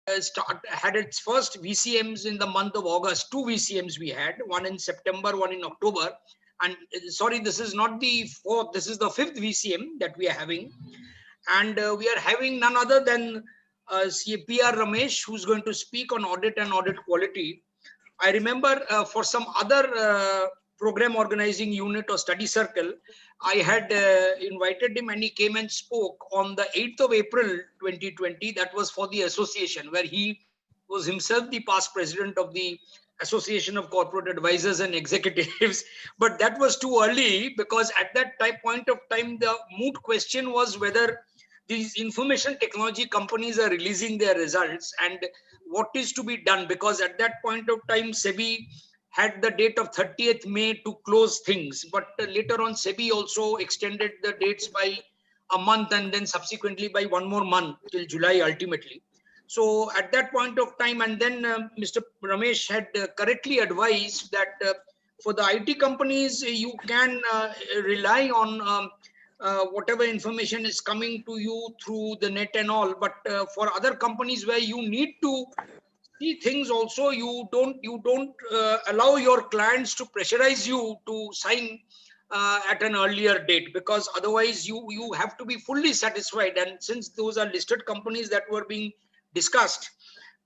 had its first VCMs in the month of August. 2 VCMs we had, one in September, one in October. And sorry, this is not the 4th, this is the 5th VCM that we are having. And we are having none other than P R Ramesh, who's going to speak on audit and audit quality. I remember for some other program organizing unit or study circle, I had invited him and he came and spoke on the 8th of April 2020. That was for the association, where he was himself the past president of the Association of Corporate Advisors and Executives. But that was too early, because at that point of time, the moot question was whether these information technology companies are releasing their results and what is to be done, because at that point of time, SEBI had the date of 30th May to close things. But later on, SEBI also extended the dates by a month and then subsequently by one more month till July ultimately. So at that point of time, and then Mr. Ramesh had correctly advised that for the IT companies, you can rely on whatever information is coming to you through the net and all. But for other companies where you need to see things also, you don't allow your clients to pressurize you to sign at an earlier date, because otherwise you have to be fully satisfied. And since those are listed companies that were being discussed,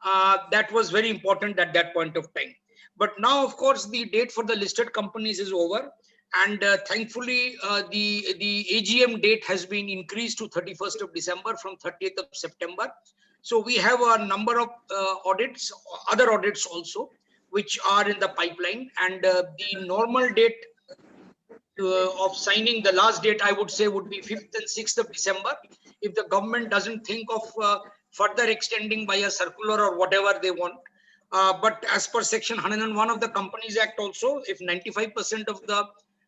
that was very important at that point of time. But now, of course, the date for the listed companies is over, and thankfully the AGM date has been increased to 31st of December from 30th of September. So we have a number of audits, other audits also, which are in the pipeline, and the normal date of signing, the last date I would say would be 5th and 6th of December, if the government doesn't think of further extending by a circular or whatever they want. But as per section 101 of the Companies Act also, if 95% of the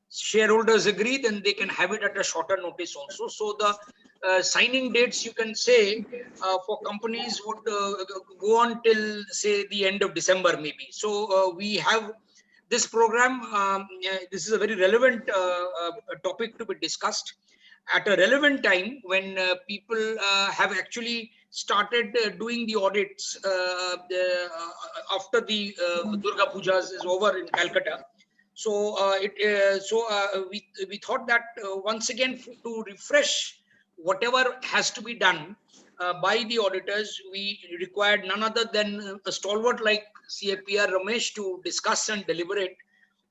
shareholders agree, then they can have it at a shorter notice also. So the signing dates, you can say, for companies would go on till, say, the end of December maybe. So we have this program. This is a very relevant topic to be discussed at a relevant time when people have actually started doing the audits after the Durga Pujas is over in Calcutta. So we thought that once again, to refresh whatever has to be done by the auditors, we required none other than a stalwart like P R Ramesh to discuss and deliberate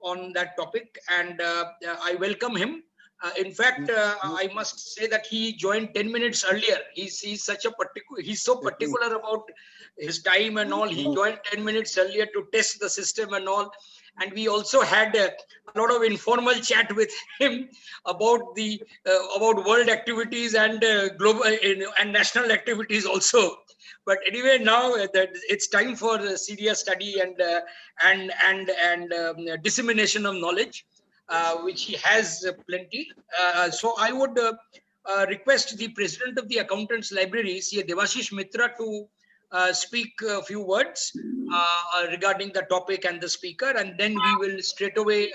on that topic, and I welcome him. In fact, I must say that he joined 10 minutes earlier. He's such a he's so particular about his time and all. He joined 10 minutes earlier to test the system and all. And we also had a lot of informal chat with him about the about world activities and global and national activities also. But anyway, now that it's time for serious study and dissemination of knowledge, which he has plenty. So I would request the president of the Accountants Library, Debashis Mitra, to speak a few words regarding the topic and the speaker, and then we will straight away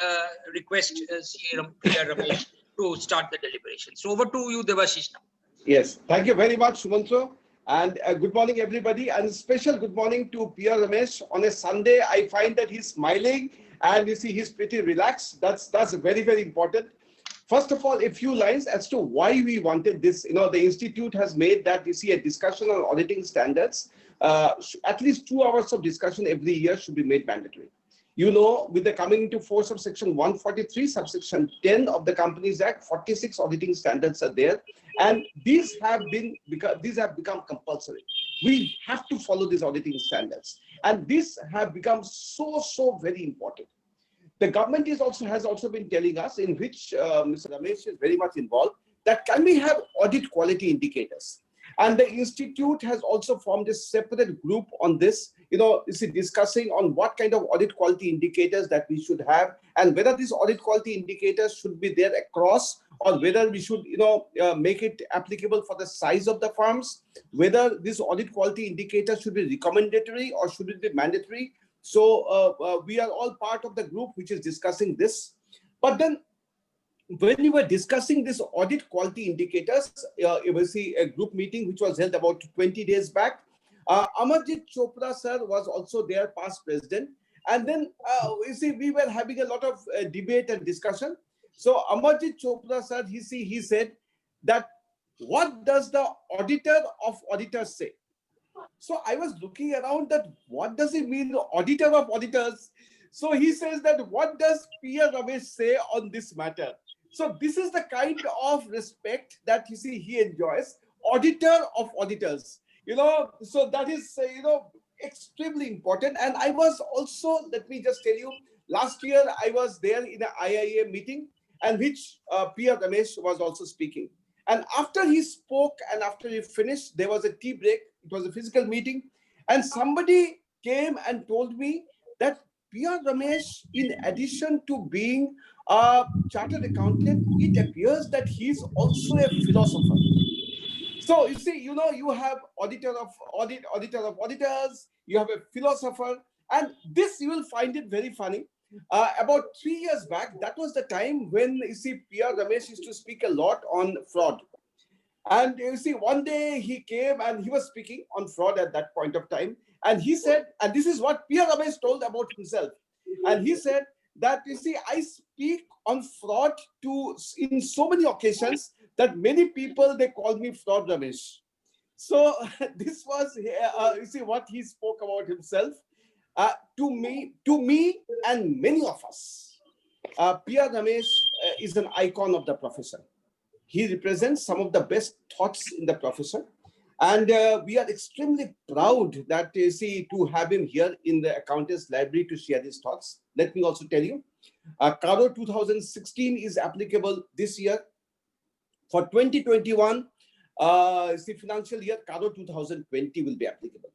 request P R Ramesh to start the deliberation. So over to you, Debashis, now. Yes, thank you very much, Sumantra. And good morning, everybody. And special good morning to P R Ramesh. On a Sunday, I find that he's smiling and you see he's pretty relaxed. That's very, very important. First of all, a few lines as to why we wanted this. You know, the Institute has made that, you see, a discussion on auditing standards. At least 2 hours of discussion every year should be made mandatory. You know, with the coming into force of section 143, subsection 10 of the Companies Act, 46 auditing standards are there. And these have become compulsory. We have to follow these auditing standards. And these have become so very important. The government has also been telling us, in which Mr. Ramesh is very much involved, that can we have audit quality indicators? And the Institute has also formed a separate group on this, you know, discussing on what kind of audit quality indicators that we should have, and whether these audit quality indicators should be there across, or whether we should, you know, make it applicable for the size of the firms, whether this audit quality indicators should be recommendatory or should it be mandatory. So we are all part of the group which is discussing this. But then when we were discussing this audit quality indicators, you will see a group meeting which was held about 20 days back. Amarjit Chopra sir was also there, past president. And then, you see, we were having a lot of debate and discussion. So Amarjit Chopra sir, he said that, what does the auditor of auditors say? So I was looking around that, what does it mean, the auditor of auditors? So he says that, what does P R Ramesh say on this matter? So this is the kind of respect that you see he enjoys, auditor of auditors. So that is, extremely important. And I was also, let me just tell you, last year I was there in an IIA meeting, and which P R Ramesh was also speaking. And after he spoke and after he finished, there was a tea break. It was a physical meeting. And somebody came and told me that P R Ramesh, in addition to being a chartered accountant, it appears that he's also a philosopher. So you see, you have auditor of auditors, you have a philosopher, and this you will find it very funny. About 3 years back, that was the time when you see P R Ramesh used to speak a lot on fraud. And you see, one day he came and he was speaking on fraud at that point of time. And he said, and this is what P R Ramesh told about himself. And he said that, you see, I speak on fraud in so many occasions that many people, they call me Fraud Ramesh. So this was, you see, what he spoke about himself. To me and many of us, P R Ramesh is an icon of the profession. He represents some of the best thoughts in the profession. And we are extremely proud that, you see, to have him here in the Accountants Library to share his thoughts. Let me also tell you, CARO 2016 is applicable this year. For 2021, the financial year, CARO 2020 will be applicable.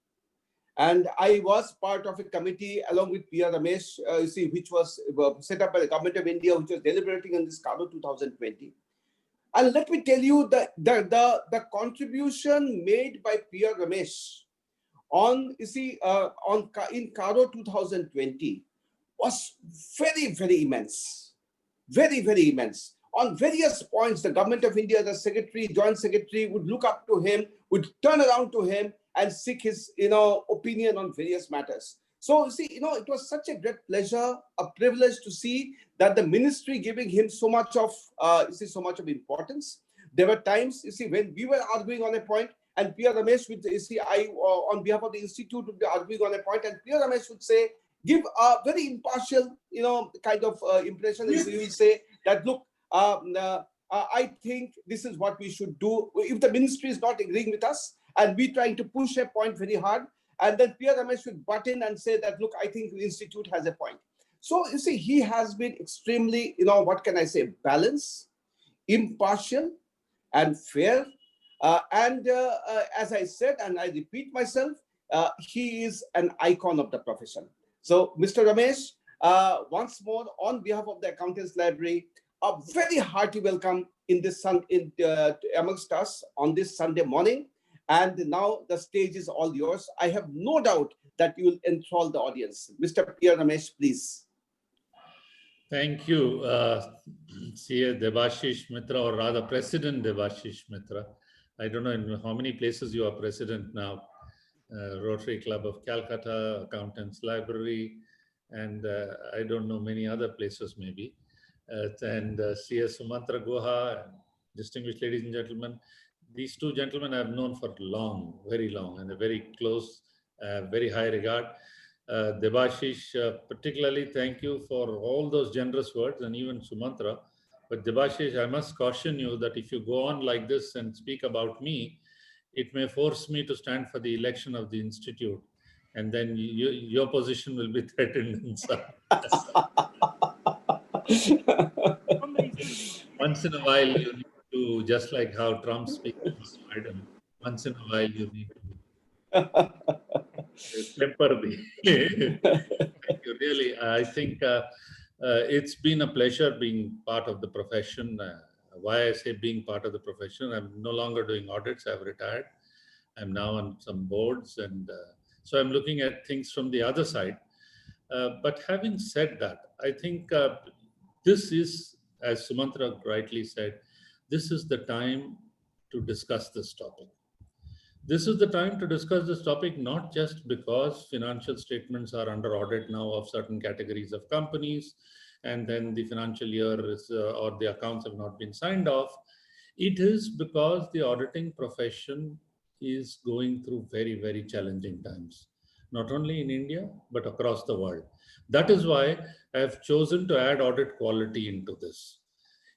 And I was part of a committee along with P R Ramesh, you see, which was set up by the Government of India, which was deliberating on this CARO 2020. And let me tell you, the contribution made by P R Ramesh on, you see, in CARO 2020 was very, very immense. Very, very immense. On various points, the Government of India, the Secretary, Joint Secretary would look up to him, would turn around to him and seek his, opinion on various matters. So, you see, it was such a great pleasure, a privilege to see that the ministry giving him so much of, so much of importance. There were times, you see, when we were arguing on a point, and P R Ramesh would, you see, on behalf of the institute, would be arguing on a point, and P R Ramesh would say, give a very impartial, kind of impression. He will say that, look, I think this is what we should do. If the ministry is not agreeing with us, and we trying to push a point very hard, and then P R Ramesh should butt in and say that, look, I think the institute has a point. So, you see, he has been extremely, what can I say, balanced, impartial, and fair. And as I said, and I repeat myself, he is an icon of the profession. So, Mr. Ramesh, once more, on behalf of the Accountants Library, a very hearty welcome amongst us on this Sunday morning. And now the stage is all yours. I have no doubt that you will enthrall the audience. Mr. P R Ramesh, please. Thank you, CA Debashis Mitra, or rather President Debashis Mitra. I don't know in how many places you are president now. Rotary Club of Calcutta, Accountants Library, and I don't know many other places maybe. And CA Sumantra, Guha, distinguished ladies and gentlemen. These two gentlemen I have known for long, very long, and a very close, very high regard. Debashis, particularly thank you for all those generous words, and even Sumantra. But Debashis, I must caution you that if you go on like this and speak about me, it may force me to stand for the election of the institute, and then your position will be threatened inside. Once in a while, you need to, just like how Trump speaks to Biden, once in a while you need to temper the. Thank you, really. I think it's been a pleasure being part of the profession. Why I say being part of the profession, I'm no longer doing audits, I've retired. I'm now on some boards, and so I'm looking at things from the other side. But having said that, I think this is, as Sumantra rightly said, this is the time to discuss this topic. This is the time to discuss this topic, not just because financial statements are under audit now of certain categories of companies, and then the financial year is, or the accounts have not been signed off. It is because the auditing profession is going through very, very challenging times, not only in India, but across the world. That is why I have chosen to add audit quality into this.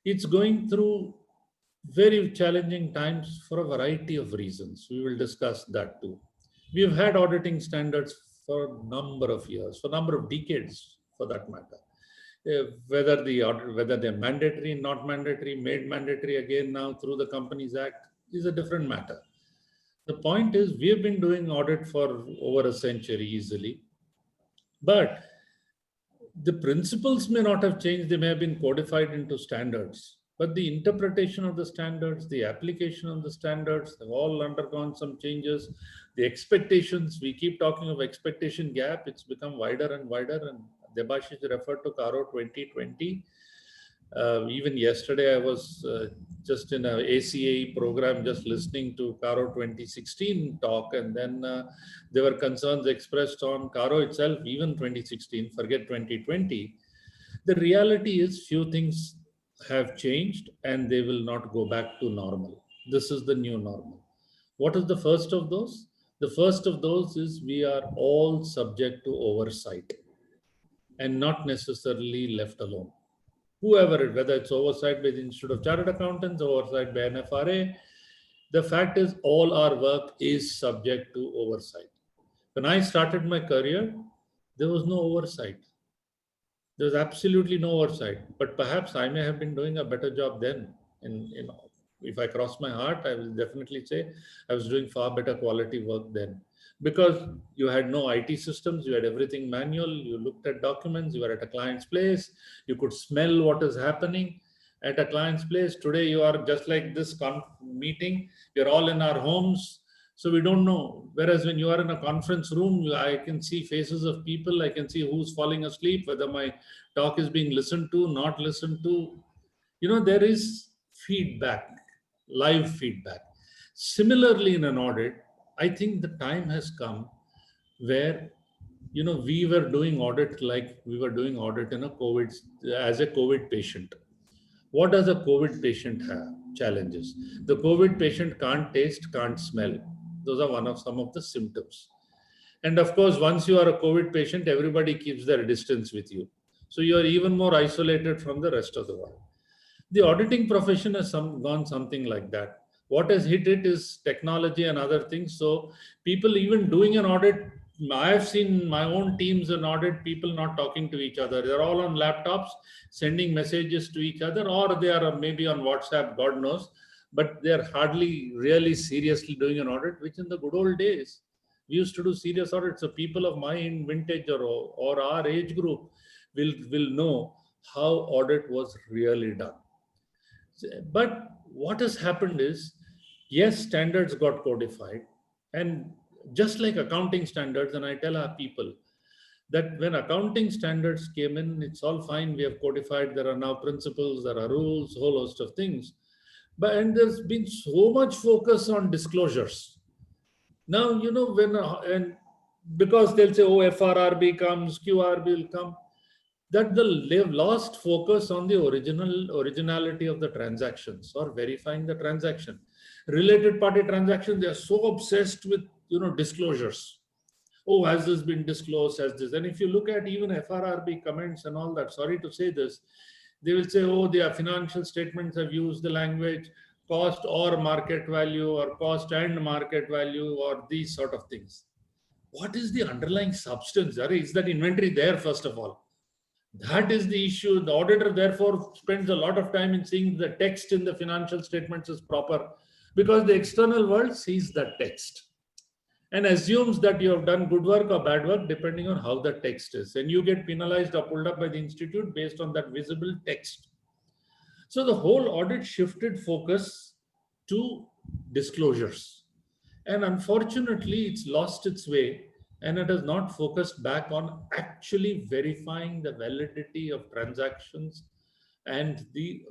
It's going through very challenging times for a variety of reasons. We will discuss that too. We have had auditing standards for a number of years, for a number of decades for that matter. Whether they're mandatory, not mandatory, made mandatory again now through the Companies Act is a different matter. The point is we have been doing audit for over a century easily, but the principles may not have changed. They may have been codified into standards, but the interpretation of the standards, the application of the standards have all undergone some changes. The expectations, we keep talking of expectation gap, it's become wider and wider. And Debashis referred to Caro 2020. Even yesterday, I was just in an ACA program, just listening to Caro 2016 talk, and then there were concerns expressed on Caro itself, even 2016, forget 2020. The reality is few things have changed and they will not go back to normal. This is the new normal. What is the first of those? The first of those is we are all subject to oversight and not necessarily left alone. Whoever, whether it's oversight by the Institute of Chartered Accountants, oversight by NFRA, the fact is all our work is subject to oversight. When I started my career, there was no oversight. There was absolutely no oversight. But perhaps I may have been doing a better job then. If I cross my heart, I will definitely say I was doing far better quality work then. Because you had no IT systems, you had everything manual, you looked at documents, you were at a client's place, you could smell what is happening at a client's place. Today, you are just like this meeting, you're all in our homes, so we don't know. Whereas when you are in a conference room, I can see faces of people, I can see who's falling asleep, whether my talk is being listened to, not listened to. There is feedback, live feedback. Similarly, in an audit, I think the time has come where, we were doing audit like we were doing audit in as a COVID patient. What does a COVID patient have? Challenges. The COVID patient can't taste, can't smell. Those are some of the symptoms. And of course, once you are a COVID patient, everybody keeps their distance with you. So you are even more isolated from the rest of the world. The auditing profession has gone something like that. What has hit it is technology and other things. So people even doing an audit, I have seen my own teams in audit, people not talking to each other. They're all on laptops, sending messages to each other, or they are maybe on WhatsApp, God knows, but they're hardly really seriously doing an audit, which in the good old days, we used to do serious audits. So people of my vintage or our age group will know how audit was really done. But what has happened is, yes, standards got codified. And just like accounting standards, and I tell our people that when accounting standards came in, it's all fine. We have codified. There are now principles, there are rules, whole host of things. And there's been so much focus on disclosures. Now, and because they'll say, oh, FRRB comes, QRB will come, that they've lost focus on the originality of the transactions or verifying the transaction. Related party transactions, they are so obsessed with disclosures. Oh, has this been disclosed? Has this? And if you look at even FRRB comments and all that, sorry to say this, they will say, oh, their financial statements have used the language cost or market value or cost and market value or these sort of things. What is the underlying substance? Is that inventory there, first of all? That is the issue. The auditor, therefore, spends a lot of time in seeing the text in the financial statements is proper, because the external world sees that text and assumes that you have done good work or bad work depending on how the text is. And you get penalized or pulled up by the institute based on that visible text. So the whole audit shifted focus to disclosures. And unfortunately, it's lost its way. And it has not focused back on actually verifying the validity of transactions and the,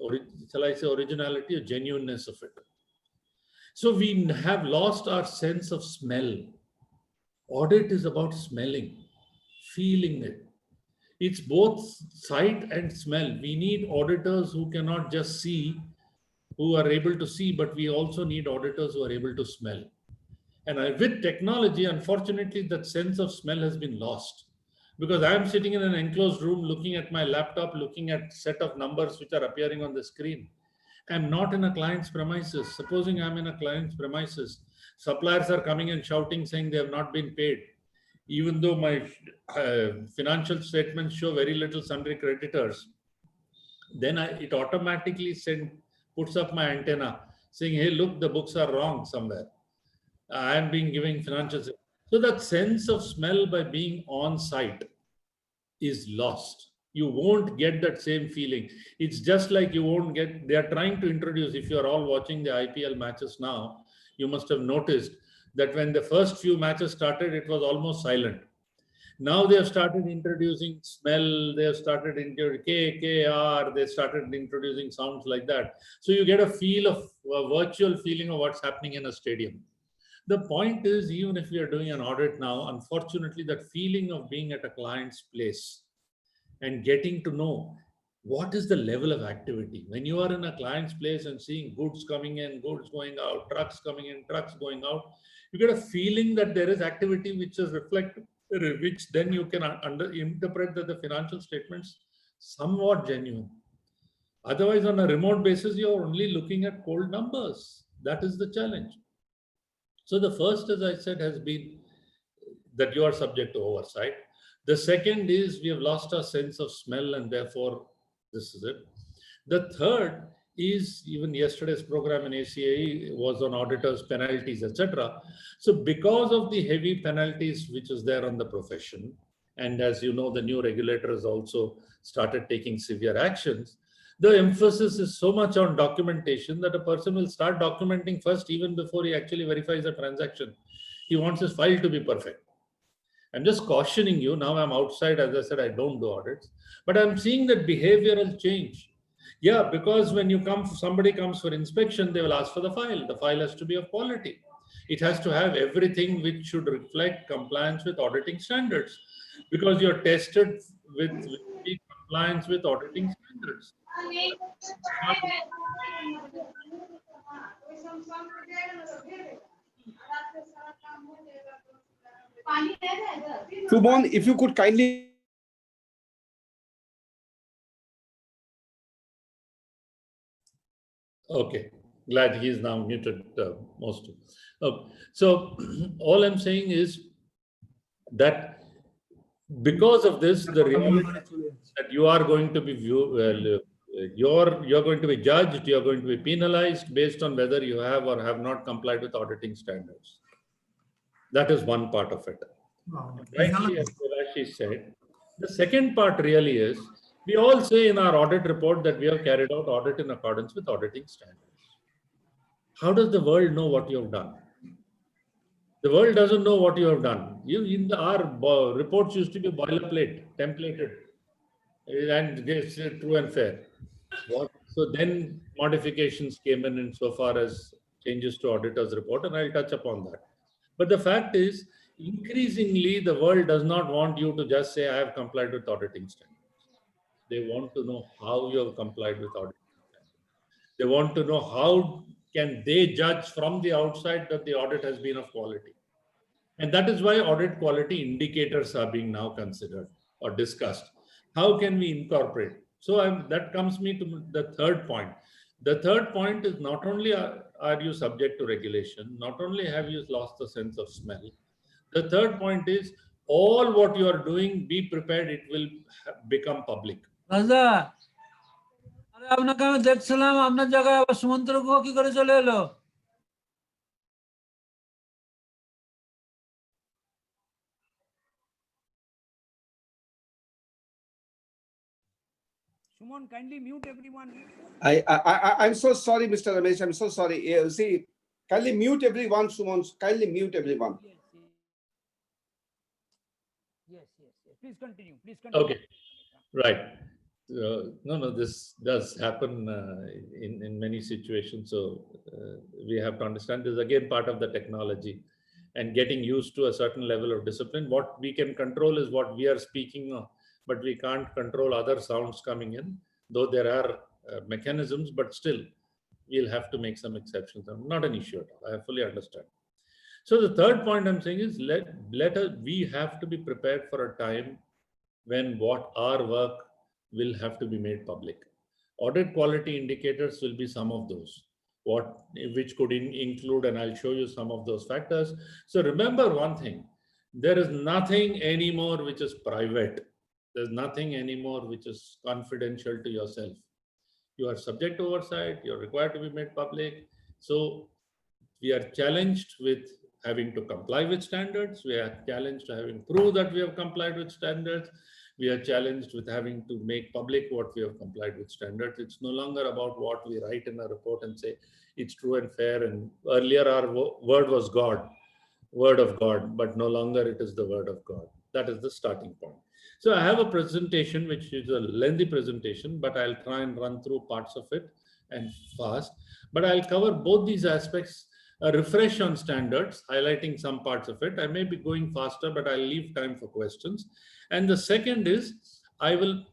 shall I say, originality or genuineness of it. So we have lost our sense of smell. Audit is about smelling, feeling it. It's both sight and smell. We need auditors who cannot just see, who are able to see, but we also need auditors who are able to smell. And with technology, unfortunately, that sense of smell has been lost, because I'm sitting in an enclosed room looking at my laptop, looking at set of numbers which are appearing on the screen. I'm not in a client's premises. Supposing I'm in a client's premises, suppliers are coming and shouting, saying they have not been paid. Even though my financial statements show very little sundry creditors, then it automatically puts up my antenna saying, hey, look, the books are wrong somewhere. I am being given financial. So that sense of smell by being on site is lost. You won't get that same feeling. It's just like you won't get, they are trying to introduce, if you are all watching the IPL matches now, you must have noticed that when the first few matches started, it was almost silent. Now they have started introducing smell, they have started introducing KKR, they started introducing sounds like that. So you get a feel of a virtual feeling of what's happening in a stadium. The point is, even if we are doing an audit now, unfortunately, that feeling of being at a client's place and getting to know what is the level of activity. When you are in a client's place and seeing goods coming in, goods going out, trucks coming in, trucks going out, you get a feeling that there is activity which is reflected, which then you can interpret that the financial statements somewhat genuine. Otherwise, on a remote basis, you're only looking at cold numbers. That is the challenge. So the first, as I said, has been that you are subject to oversight. The second is we have lost our sense of smell, and therefore this is it. The third is, even yesterday's program in ACA was on auditors, penalties, etc. So because of the heavy penalties which is there on the profession, and as you know, the new regulators also started taking severe actions, the emphasis is so much on documentation that a person will start documenting first even before he actually verifies the transaction. He wants his file to be perfect. I'm just cautioning you. Now I'm outside, as I said, I don't do audits, but I'm seeing that behavioral change. Yeah, because when you come, somebody comes for inspection, they will ask for the file. The file has to be of quality. It has to have everything which should reflect compliance with auditing standards, because you're tested with compliance with auditing standards. Suman, if you could kindly. Okay, glad he is now muted most. So all I'm saying is that because of this, the reality that you are going to be you're going to be judged, you're going to be penalized based on whether you have or have not complied with auditing standards. That is one part of it. Rightly, as Debashis said. The second part really is, we all say in our audit report that we have carried out audit in accordance with auditing standards. How does the world know what you have done? The world doesn't know what you have done. Our reports used to be boilerplate, templated, and it's true and fair. So then modifications came in insofar as changes to auditor's report, and I'll touch upon that. But the fact is, increasingly, the world does not want you to just say, I have complied with auditing standards. They want to know how you have complied with auditing standards. They want to know how can they judge from the outside that the audit has been of quality. And that is why audit quality indicators are being now considered or discussed. How can we incorporate? So that comes me to the third point. The third point is, not only are you subject to regulation, not only have you lost the sense of smell, the third point is, all what you are doing, be prepared, it will become public. রাজা, আরে আপনাকে আমি দেখছিলাম আপনার জায়গায় আবার সুমন্ত্র গুহ কি করে চলে এলো? Suman, kindly mute everyone. I'm so sorry, Mr. Ramesh. I'm so sorry. See, kindly mute everyone, Suman. Kindly mute everyone. Yes. Please continue. Okay, right. No, this does happen in many situations. So we have to understand this is again part of the technology and getting used to a certain level of discipline. What we can control is what we are speaking of, but we can't control other sounds coming in, though there are mechanisms, but still we'll have to make some exceptions. Not an issue at all. I fully understand. So the third point I'm saying is we have to be prepared for a time when what our work will have to be made public. Audit quality indicators will be some of those, which could include, and I'll show you some of those factors. So remember one thing, there is nothing anymore which is private. There's nothing anymore which is confidential to yourself. You are subject to oversight, you're required to be made public. So we are challenged with having to comply with standards. We are challenged to having proved that we have complied with standards. We are challenged with having to make public what we have complied with standards. It's no longer about what we write in a report and say it's true and fair. And earlier our word was God, word of God, but no longer it is the word of God. That is the starting point. So I have a presentation, which is a lengthy presentation, but I'll try and run through parts of it and fast. But I'll cover both these aspects. A refresh on standards, highlighting some parts of it. I may be going faster, but I'll leave time for questions. And the second is, I will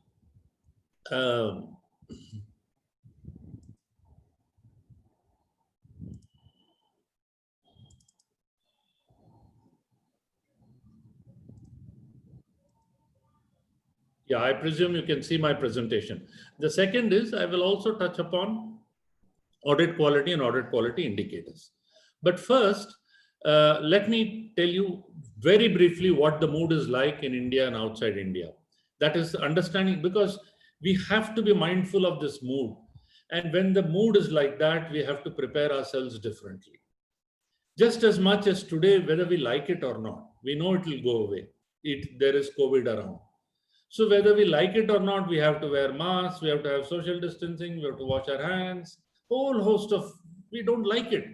yeah, I presume you can see my presentation. The second is, I will also touch upon audit quality and audit quality indicators. But first, let me tell you very briefly what the mood is like in India and outside India. That is understanding, because we have to be mindful of this mood. And when the mood is like that, we have to prepare ourselves differently. Just as much as today, whether we like it or not, we know it will go away. There is COVID around. So whether we like it or not, we have to wear masks, we have to have social distancing, we have to wash our hands, whole host of, we don't like it.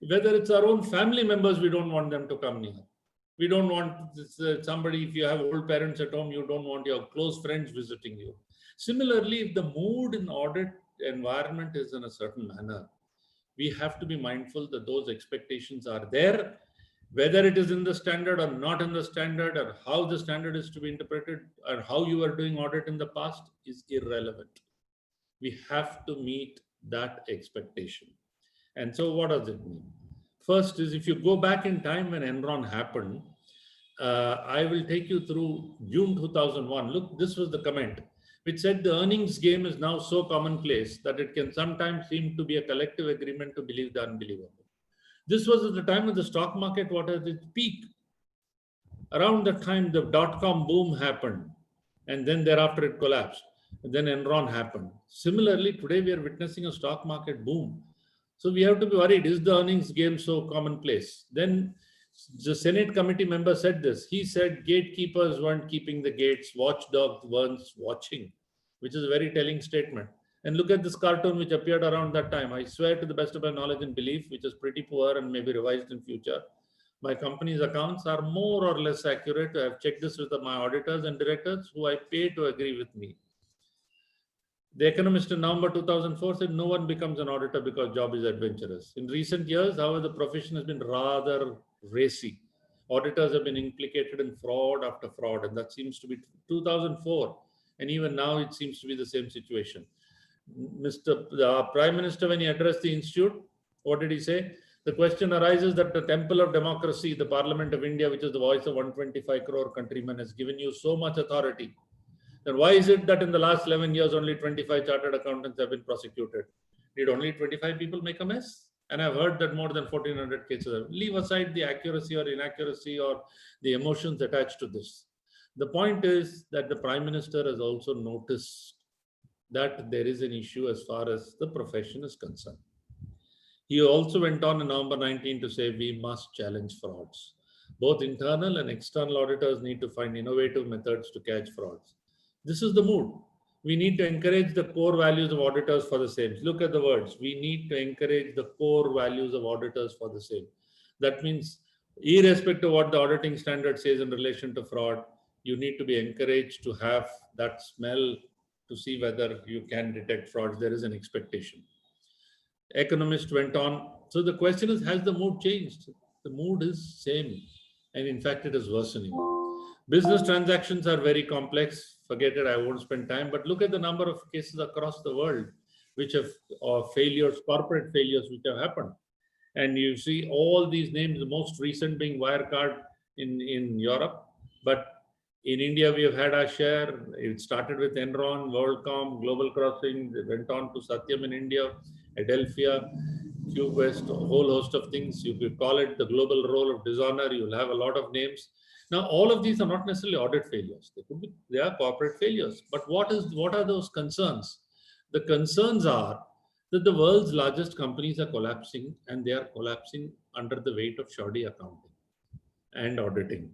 Whether it's our own family members, we don't want them to come near. We don't want somebody, if you have old parents at home, you don't want your close friends visiting you. Similarly, if the mood in audit environment is in a certain manner, we have to be mindful that those expectations are there, whether it is in the standard or not in the standard, or how the standard is to be interpreted, or how you are doing audit in the past is irrelevant. We have to meet that expectation. And so what does it mean? First is, if you go back in time when Enron happened, I will take you through June 2001. Look, this was the comment, which said the earnings game is now so commonplace that it can sometimes seem to be a collective agreement to believe the unbelievable. This was at the time of the stock market, what at its peak. Around that time, the dot-com boom happened, and then thereafter it collapsed. And then Enron happened. Similarly, today we are witnessing a stock market boom. So we have to be worried, is the earnings game so commonplace? Then the Senate committee member said this. He said gatekeepers weren't keeping the gates, watchdogs weren't watching, which is a very telling statement. And look at this cartoon which appeared around that time. I swear to the best of my knowledge and belief, which is pretty poor and may be revised in future, my company's accounts are more or less accurate. I have checked this with my auditors and directors who I pay to agree with me. The Economist in November 2004 said no one becomes an auditor because job is adventurous. In recent years, however, the profession has been rather racy. Auditors have been implicated in fraud after fraud, and that seems to be 2004. And even now, it seems to be the same situation. The Prime Minister, when he addressed the Institute, what did he say? The question arises that the temple of democracy, the Parliament of India, which is the voice of 125 crore countrymen, has given you so much authority. Then why is it that in the last 11 years, only 25 chartered accountants have been prosecuted? Did only 25 people make a mess? And I've heard that more than 1,400 cases. Leave aside the accuracy or inaccuracy or the emotions attached to this. The point is that the Prime Minister has also noticed that there is an issue as far as the profession is concerned. He also went on in November 19 to say we must challenge frauds. Both internal and external auditors need to find innovative methods to catch frauds. This is the mood. We need to encourage the core values of auditors for the same. Look at the words. We need to encourage the core values of auditors for the same. That means, irrespective of what the auditing standard says in relation to fraud, you need to be encouraged to have that smell to see whether you can detect frauds. There is an expectation. Economist went on. So the question is, has the mood changed? The mood is same. And in fact, it is worsening. Business transactions are very complex. Forget it, I won't spend time. But look at the number of cases across the world which have, or failures, corporate failures which have happened. And you see all these names, the most recent being Wirecard in Europe. But in India, we have had our share. It started with Enron, WorldCom, Global Crossing. They went on to Satyam in India, Adelphia, QQuest, a whole host of things. You could call it the global role of dishonor. You'll have a lot of names. Now, all of these are not necessarily audit failures. They are corporate failures. But what are those concerns? The concerns are that the world's largest companies are collapsing, and they are collapsing under the weight of shoddy accounting and auditing.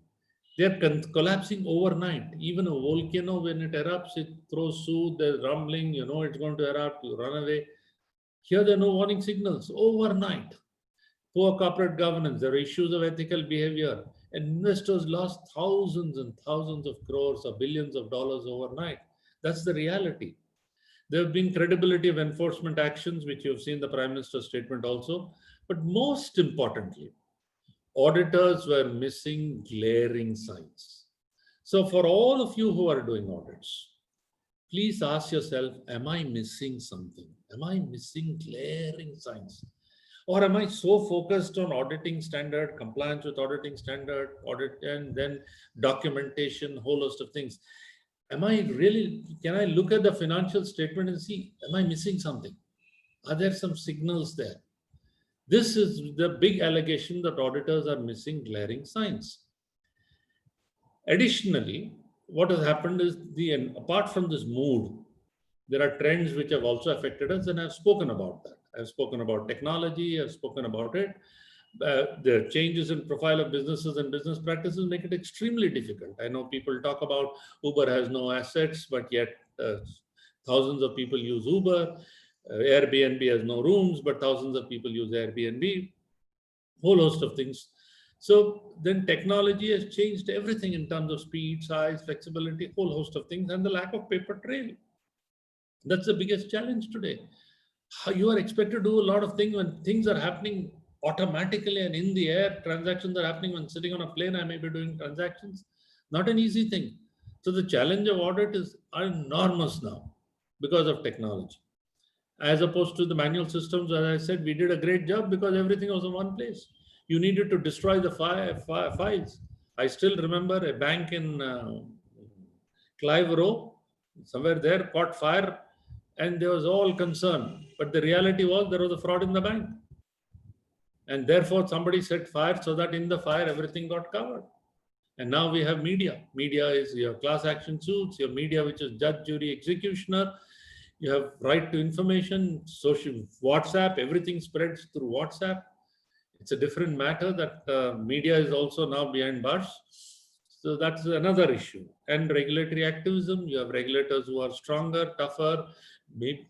They are collapsing overnight. Even a volcano, when it erupts, it throws soot, there's rumbling, you know it's going to erupt, you run away. Here there are no warning signals. Overnight. Poor corporate governance, there are issues of ethical behavior. Investors lost thousands and thousands of crores or billions of dollars overnight. That's the reality. There have been credibility of enforcement actions, which you have seen the Prime Minister's statement also. But most importantly, auditors were missing glaring signs. So for all of you who are doing audits, please ask yourself, am I missing something? Am I missing glaring signs? Or am I so focused on auditing standard, compliance with auditing standard, audit, and then documentation, whole host of things? Am I really, can I look at the financial statement and see, am I missing something? Are there some signals there? This is the big allegation that auditors are missing glaring signs. Additionally, what has happened is, apart from this mood, there are trends which have also affected us, and I've spoken about that. I've spoken about technology, I've spoken about it. The changes in profile of businesses and business practices make it extremely difficult. I know people talk about Uber has no assets, but yet thousands of people use Uber. Airbnb has no rooms, but thousands of people use Airbnb. Whole host of things. So then technology has changed everything in terms of speed, size, flexibility, whole host of things, and the lack of paper trail. That's the biggest challenge today. How you are expected to do a lot of things when things are happening automatically and in the air. Transactions are happening when sitting on a plane. I may be doing transactions. Not an easy thing. So the challenge of audit is enormous now because of technology. As opposed to the manual systems, as I said, we did a great job because everything was in one place. You needed to destroy the files. I still remember a bank in Clive Row, somewhere there, caught fire, and there was all concern. But the reality was there was a fraud in the bank. And therefore, somebody set fire so that in the fire, everything got covered. And now we have media. Media is your class action suits, your media, which is judge, jury, executioner. You have right to information, social, WhatsApp, everything spreads through WhatsApp. It's a different matter that media is also now behind bars. So that's another issue. And regulatory activism, you have regulators who are stronger, tougher. Maybe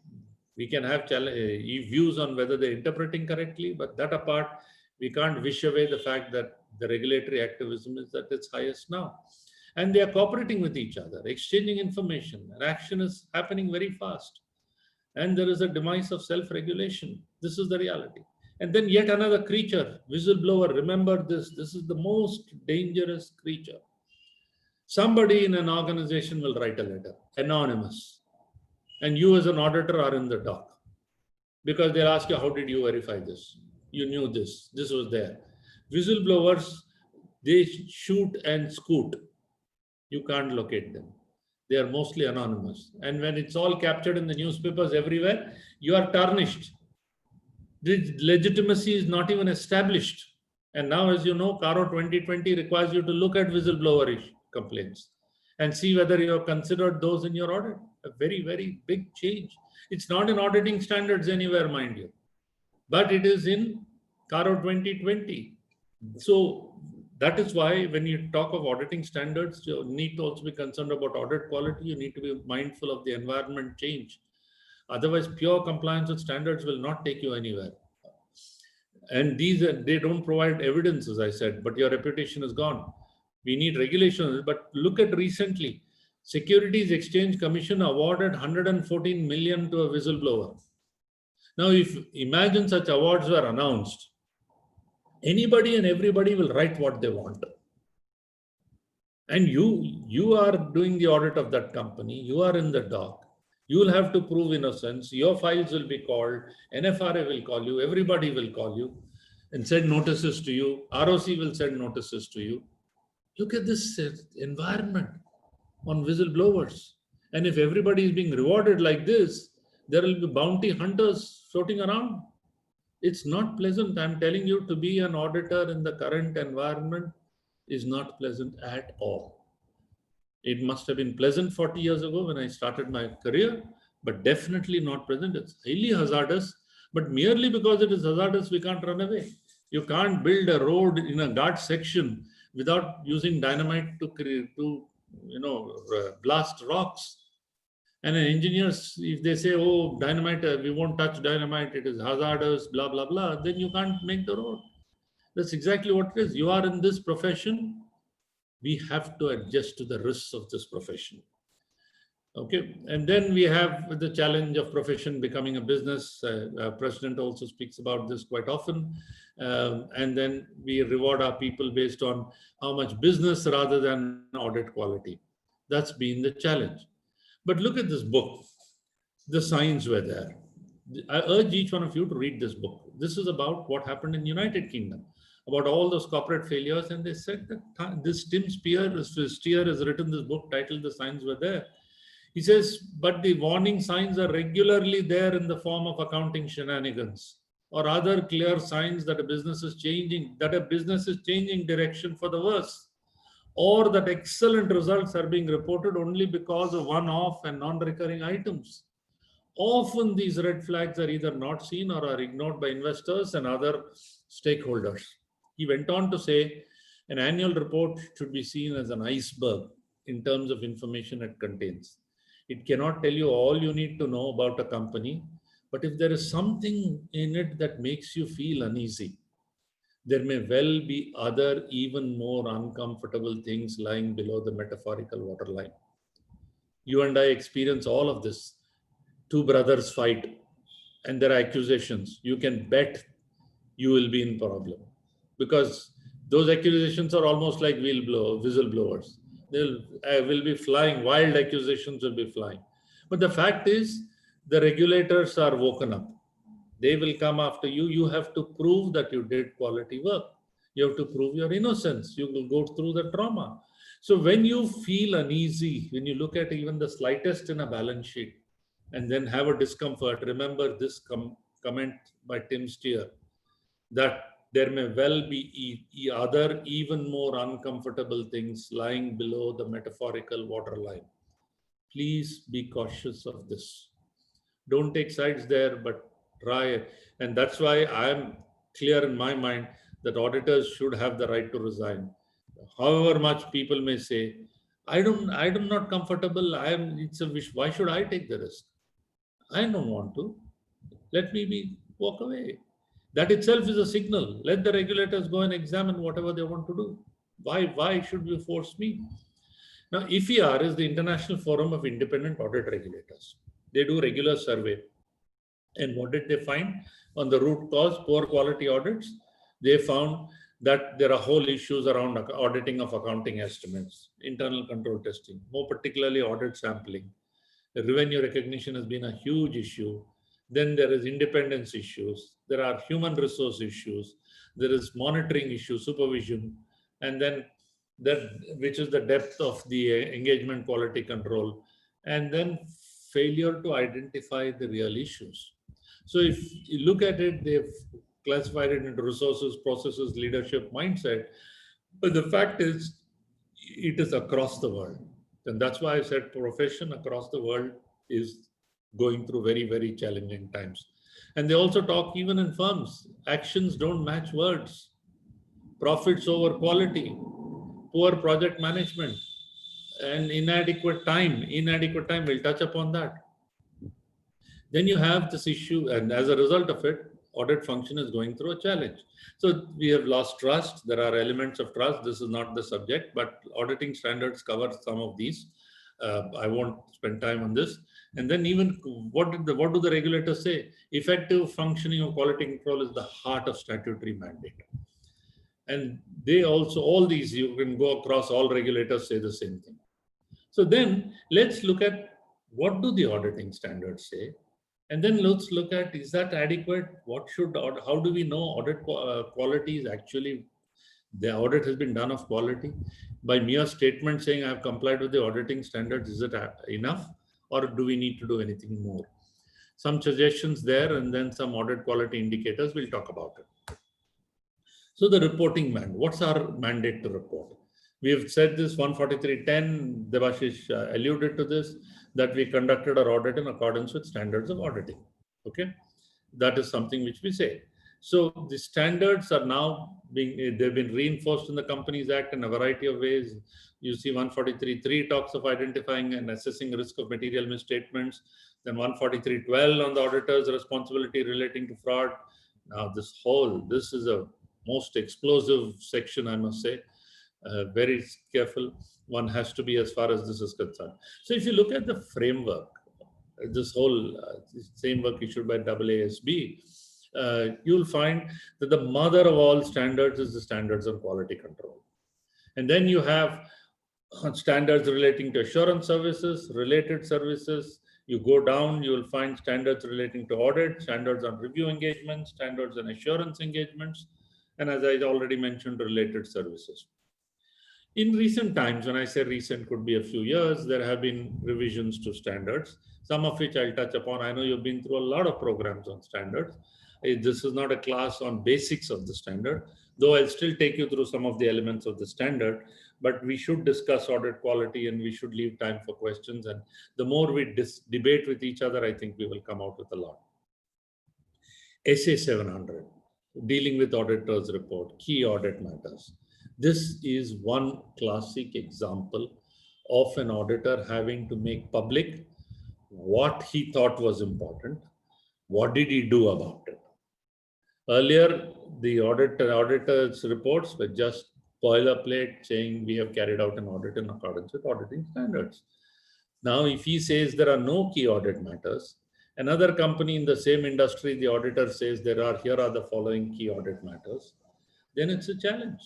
we can have views on whether they're interpreting correctly, but that apart, we can't wish away the fact that the regulatory activism is at its highest now. And they are cooperating with each other, exchanging information, and action is happening very fast. And there is a demise of self-regulation. This is the reality. And then yet another creature, whistleblower. Remember this. This is the most dangerous creature. Somebody in an organization will write a letter, anonymous. And you as an auditor are in the dock. Because they'll ask you, how did you verify this? You knew this. This was there. Whistleblowers, they shoot and scoot. You can't locate them. They are mostly anonymous. And when it's all captured in the newspapers everywhere, you are tarnished. The legitimacy is not even established. And now, as you know, CARO 2020 requires you to look at whistleblower complaints and see whether you have considered those in your audit. A very, very big change. It's not in auditing standards anywhere, mind you, but it is in CARO 2020. So that is why when you talk of auditing standards, you need to also be concerned about audit quality. You need to be mindful of the environment change. Otherwise, pure compliance with standards will not take you anywhere. And they don't provide evidence, as I said, but your reputation is gone. We need regulations, but look at recently, Securities Exchange Commission awarded 114 million to a whistleblower. Now, if imagine such awards were announced, anybody and everybody will write what they want. And you are doing the audit of that company, you are in the dock, you will have to prove innocence, your files will be called, NFRA will call you, everybody will call you and send notices to you, ROC will send notices to you. Look at this environment on whistleblowers. And if everybody is being rewarded like this, there will be bounty hunters floating around. It's not pleasant. I'm telling you, to be an auditor in the current environment is not pleasant at all. It must have been pleasant 40 years ago when I started my career, but definitely not present. It's highly hazardous, but merely because it is hazardous, we can't run away. You can't build a road in a guard section without using dynamite to blast rocks. And engineers, if they say, oh, dynamite, we won't touch dynamite, it is hazardous, blah, blah, blah, then you can't make the road. That's exactly what it is. You are in this profession. We have to adjust to the risks of this profession. Okay. And then we have the challenge of profession becoming a business. Our president also speaks about this quite often. And then we reward our people based on how much business rather than audit quality. That's been the challenge. But look at this book. The signs were there. I urge each one of you to read this book. This is about what happened in United Kingdom, about all those corporate failures. And they said that this Tim Steer has written this book titled The Signs Were There. He says, but the warning signs are regularly there in the form of accounting shenanigans or other clear signs that a business is changing direction for the worse, or that excellent results are being reported only because of one-off and non-recurring items. Often these red flags are either not seen or are ignored by investors and other stakeholders. He went on to say, an annual report should be seen as an iceberg in terms of information it contains. It cannot tell you all you need to know about a company, but if there is something in it that makes you feel uneasy, there may well be other even more uncomfortable things lying below the metaphorical waterline. You and I experience all of this. Two brothers fight and there are accusations. You can bet you will be in problem because those accusations are almost like whistleblowers. They will be flying, wild accusations will be flying. But the fact is, the regulators are woken up. They will come after you. You have to prove that you did quality work. You have to prove your innocence. You will go through the trauma. So when you feel uneasy, when you look at even the slightest in a balance sheet and then have a discomfort, remember this comment by Tim Steer, that there may well be other even more uncomfortable things lying below the metaphorical waterline. Please be cautious of this. Don't take sides there, but try. And that's why I am clear in my mind that auditors should have the right to resign. However much people may say, I'm not comfortable. It's a wish. Why should I take the risk? I don't want to. Let me walk away. That itself is a signal. Let the regulators go and examine whatever they want to do. Why should you force me? Now, IFER is the International Forum of Independent Audit Regulators. They do regular survey. And what did they find on the root cause, poor quality audits? They found that there are whole issues around auditing of accounting estimates, internal control testing, more particularly audit sampling. The revenue recognition has been a huge issue. Then there is independence issues. There are human resource issues. There is monitoring issues, supervision, and then which is the depth of the engagement quality control, and then failure to identify the real issues. So if you look at it, they've classified it into resources, processes, leadership, mindset. But the fact is, it is across the world. And that's why I said profession across the world is going through very, very challenging times. And they also talk even in firms, actions don't match words, profits over quality, poor project management, and inadequate time. We'll touch upon that. Then you have this issue, and as a result of it, audit function is going through a challenge. So we have lost trust. There are elements of trust. This is not the subject, but auditing standards cover some of these. I won't spend time on this. And then even what do the regulators say? Effective functioning of quality control is the heart of statutory mandate. And they also, all these, you can go across, all regulators say the same thing. So then let's look at what do the auditing standards say? And then let's look at, is that adequate? How do we know audit quality is actually, the audit has been done of quality? By mere statement saying I have complied with the auditing standards, is it enough? Or do we need to do anything more? Some suggestions there, and then some audit quality indicators, we'll talk about it. So the reporting mandate, what's our mandate to report? We have said this 143.10, Debashis alluded to this, that we conducted our audit in accordance with standards of auditing. Okay, that is something which we say. So the standards are now they've been reinforced in the Companies Act in a variety of ways. You see 143.3 talks of identifying and assessing risk of material misstatements. Then 143.12 on the auditor's responsibility relating to fraud. Now this is a most explosive section, I must say. Very careful. One has to be as far as this is concerned. So if you look at the framework, this whole framework issued by AASB, you'll find that the mother of all standards is the standards on quality control. And then you have standards relating to assurance services, related services. You go down, you will find standards relating to audit, standards on review engagements, standards on assurance engagements, and as I already mentioned, related services. In recent times, when I say recent, could be a few years, there have been revisions to standards, some of which I'll touch upon. I know you've been through a lot of programs on standards. This is not a class on basics of the standard, though I'll still take you through some of the elements of the standard, but we should discuss audit quality and we should leave time for questions. And the more we debate with each other, I think we will come out with a lot. SA 700, dealing with auditors report, key audit matters. This is one classic example of an auditor having to make public what he thought was important. What did he do about it? Earlier, the auditor's reports were just boilerplate saying we have carried out an audit in accordance with auditing standards. Now, if he says there are no key audit matters, another company in the same industry, the auditor says here are the following key audit matters, then it's a challenge.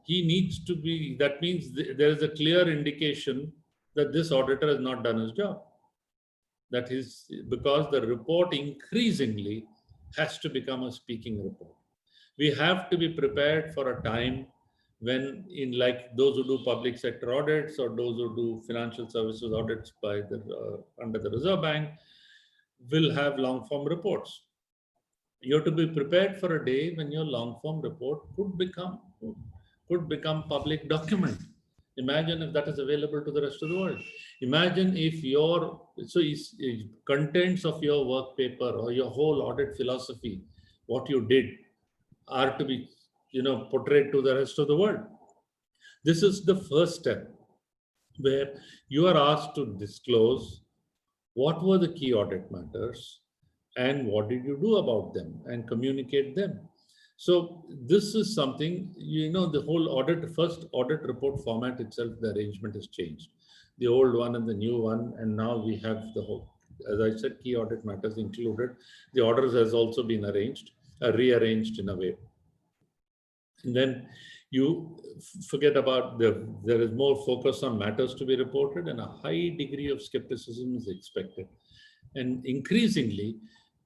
He needs to be, that means there is a clear indication that this auditor has not done his job. That is because the report increasingly has to become a speaking report. We have to be prepared for a time when, in like those who do public sector audits or those who do financial services audits by the under the Reserve Bank, will have long form reports. You have to be prepared for a day when your long form report could become public document. Imagine if that is available to the rest of the world. Imagine if contents of your work paper or your whole audit philosophy, what you did, are to be portrayed to the rest of the world. This is the first step where you are asked to disclose what were the key audit matters and what did you do about them and communicate them. So this is something, the whole first audit report format itself, the arrangement has changed. The old one and the new one, and now we have the whole, as I said, key audit matters included. The orders has also been rearranged in a way. And then you forget about there is more focus on matters to be reported and a high degree of skepticism is expected. And increasingly,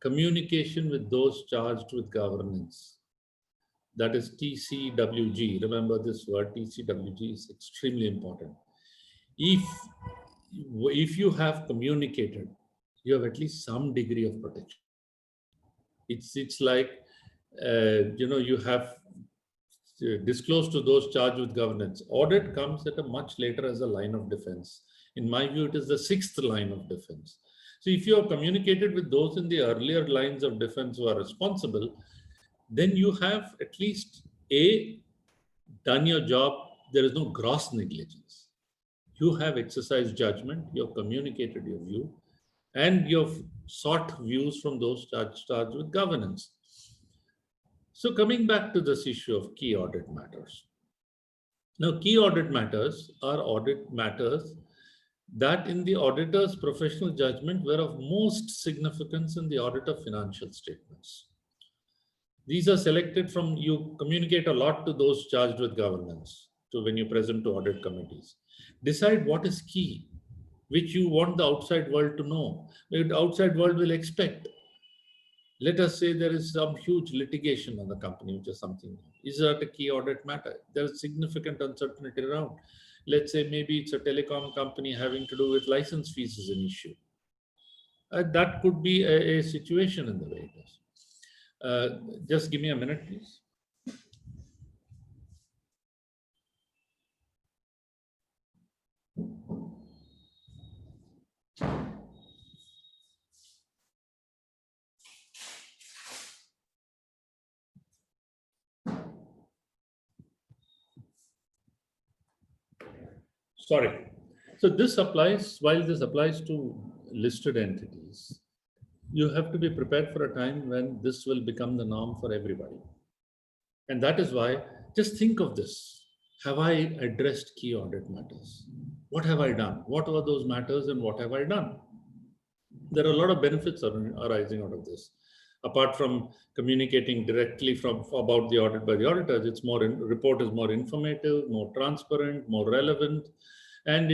communication with those charged with governance. That is TCWG. Remember this word, TCWG is extremely important. If you have communicated, you have at least some degree of protection. It's like, you have disclosed to those charged with governance. Audit comes at a much later as a line of defense. In my view, it is the 6th line of defense. So if you have communicated with those in the earlier lines of defense who are responsible, then you have at least done your job. There is no gross negligence. You have exercised judgment, you have communicated your view, and you have sought views from those charged with governance. So coming back to this issue of key audit matters. Now, key audit matters are audit matters that in the auditor's professional judgment were of most significance in the audit of financial statements. These are selected from, you communicate a lot to those charged with governance, to when you present to audit committees. Decide what is key, which you want the outside world to know, which the outside world will expect. Let us say there is some huge litigation on the company, which is something. Is that a key audit matter? There is significant uncertainty around. Let's say maybe it's a telecom company having to do with license fees as an issue. That could be a situation in the way it is. Just give me a minute, please. Sorry. So this applies, while this applies to listed entities, you have to be prepared for a time when this will become the norm for everybody. And that is why, just think of this. Have I addressed key audit matters? What have I done? What were those matters and what have I done? There are a lot of benefits arising out of this. Apart from communicating directly about the audit by the auditors, it's report is more informative, more transparent, more relevant, and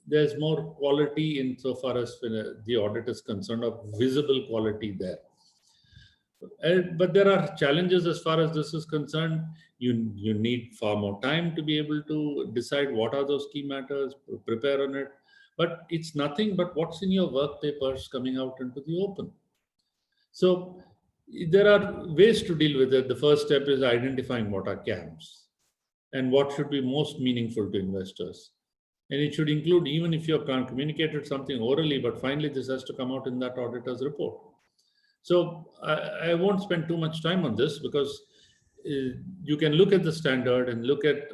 there's more quality insofar as the audit is concerned, of visible quality there. But there are challenges as far as this is concerned. You need far more time to be able to decide what are those key matters, prepare on it. But it's nothing but what's in your work papers coming out into the open. So there are ways to deal with it. The first step is identifying what are CAMs and what should be most meaningful to investors. And it should include, even if you have communicated something orally, but finally this has to come out in that auditor's report. So I won't spend too much time on this, because you can look at the standard and look at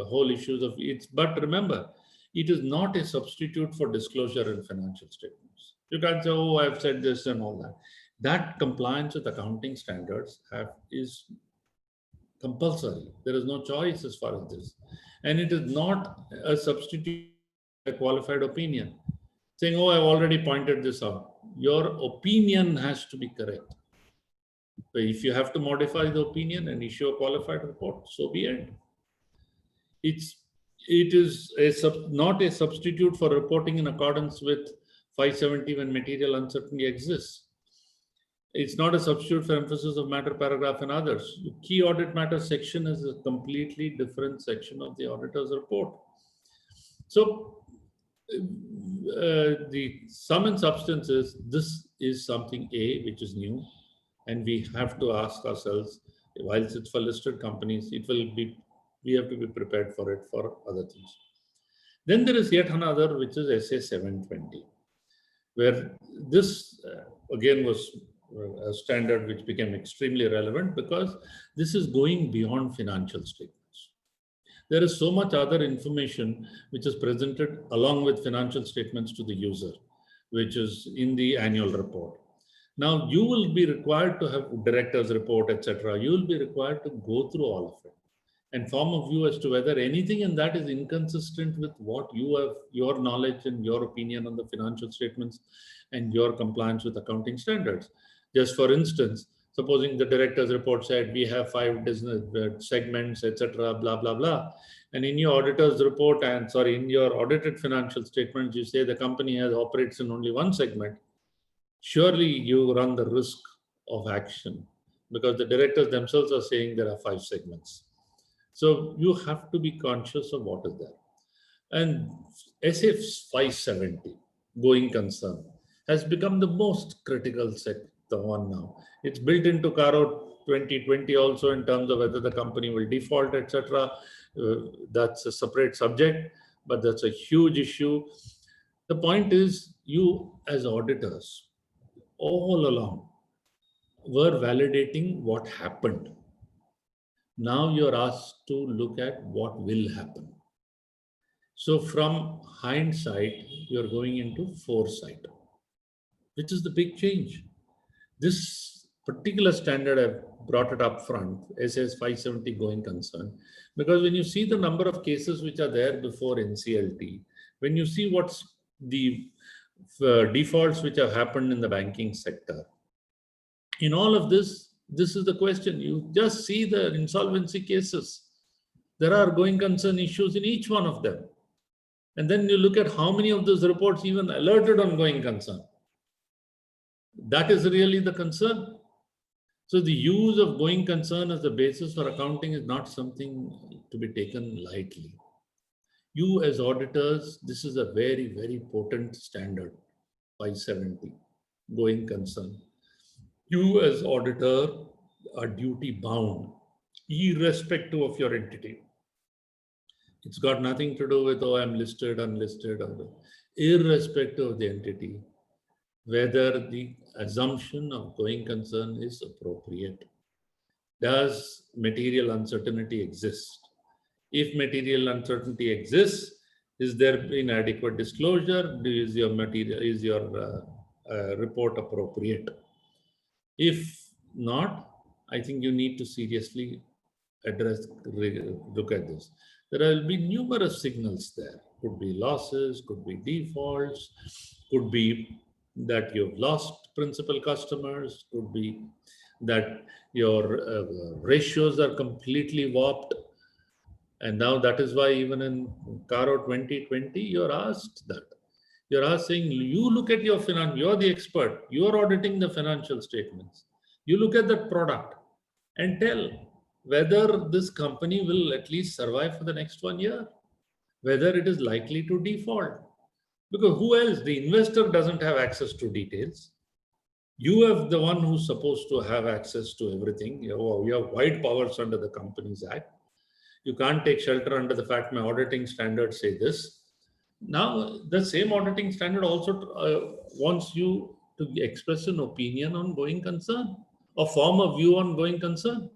whole issues of it. But remember, it is not a substitute for disclosure in financial statements. You can't say, oh, I've said this and all that. That compliance with accounting standards is compulsory. There is no choice as far as this. And it is not a substitute for a qualified opinion. Saying, oh, I've already pointed this out. Your opinion has to be correct. So if you have to modify the opinion and issue a qualified report, so be it. It is not a substitute for reporting in accordance with 570 when material uncertainty exists. It's not a substitute for emphasis of matter paragraph and others. The key audit matters section is a completely different section of the auditor's report. So the sum and substance is, this is something which is new, and we have to ask ourselves, whilst it's for listed companies, we have to be prepared for it for other things. Then there is yet another, which is SA 720, where this again was a standard which became extremely relevant, because this is going beyond financial statements. There is so much other information which is presented along with financial statements to the user, which is in the annual report. Now, you will be required to have director's report, etc. You will be required to go through all of it and form a view as to whether anything in that is inconsistent with what you have, your knowledge and your opinion on the financial statements and your compliance with accounting standards. Just for instance, supposing the director's report said we have 5 business segments, etc., blah, blah, blah. And in your auditor's report in your audited financial statements, you say the company operates in only one segment. Surely you run the risk of action, because the directors themselves are saying there are 5 segments. So you have to be conscious of what is there. And SF 570, going concern, has become the most critical the one now. It's built into Caro 2020 also, in terms of whether the company will default, etc. That's a separate subject, but that's a huge issue. The point is, you as auditors all along were validating what happened. Now you're asked to look at what will happen. So from hindsight, you're going into foresight, which is the big change. This particular standard, I've brought it up front, SS 570 going concern, because when you see the number of cases which are there before NCLT, when you see what's the defaults which have happened in the banking sector. In all of this, this is the question. You just see the insolvency cases. There are going concern issues in each one of them. And then you look at how many of those reports even alerted on going concern. That is really the concern. So the use of going concern as the basis for accounting is not something to be taken lightly. You as auditors, this is a very, very potent standard, 570, going concern. You as auditor are duty bound, irrespective of your entity. It's got nothing to do with, oh, I'm listed, unlisted, or irrespective of the entity, whether the assumption of going concern is appropriate. Does material uncertainty exist? If material uncertainty exists, is there inadequate disclosure? Is your report appropriate? If not, I think you need to seriously look at this. There will be numerous signals there. Could be losses, could be defaults, could be that you've lost principal customers, could be that your ratios are completely warped. And now that is why even in Caro 2020, you're asked that. You're asked saying, you look at your finance, you're the expert, you're auditing the financial statements. You look at that product and tell whether this company will at least survive for the next 1 year, whether it is likely to default. Because who else? The investor doesn't have access to details. You are the one who's supposed to have access to everything. You have wide powers under the Companies Act. You can't take shelter under the fact my auditing standards say this. Now, the same auditing standard also wants you to express an opinion on going concern or form a view on going concern.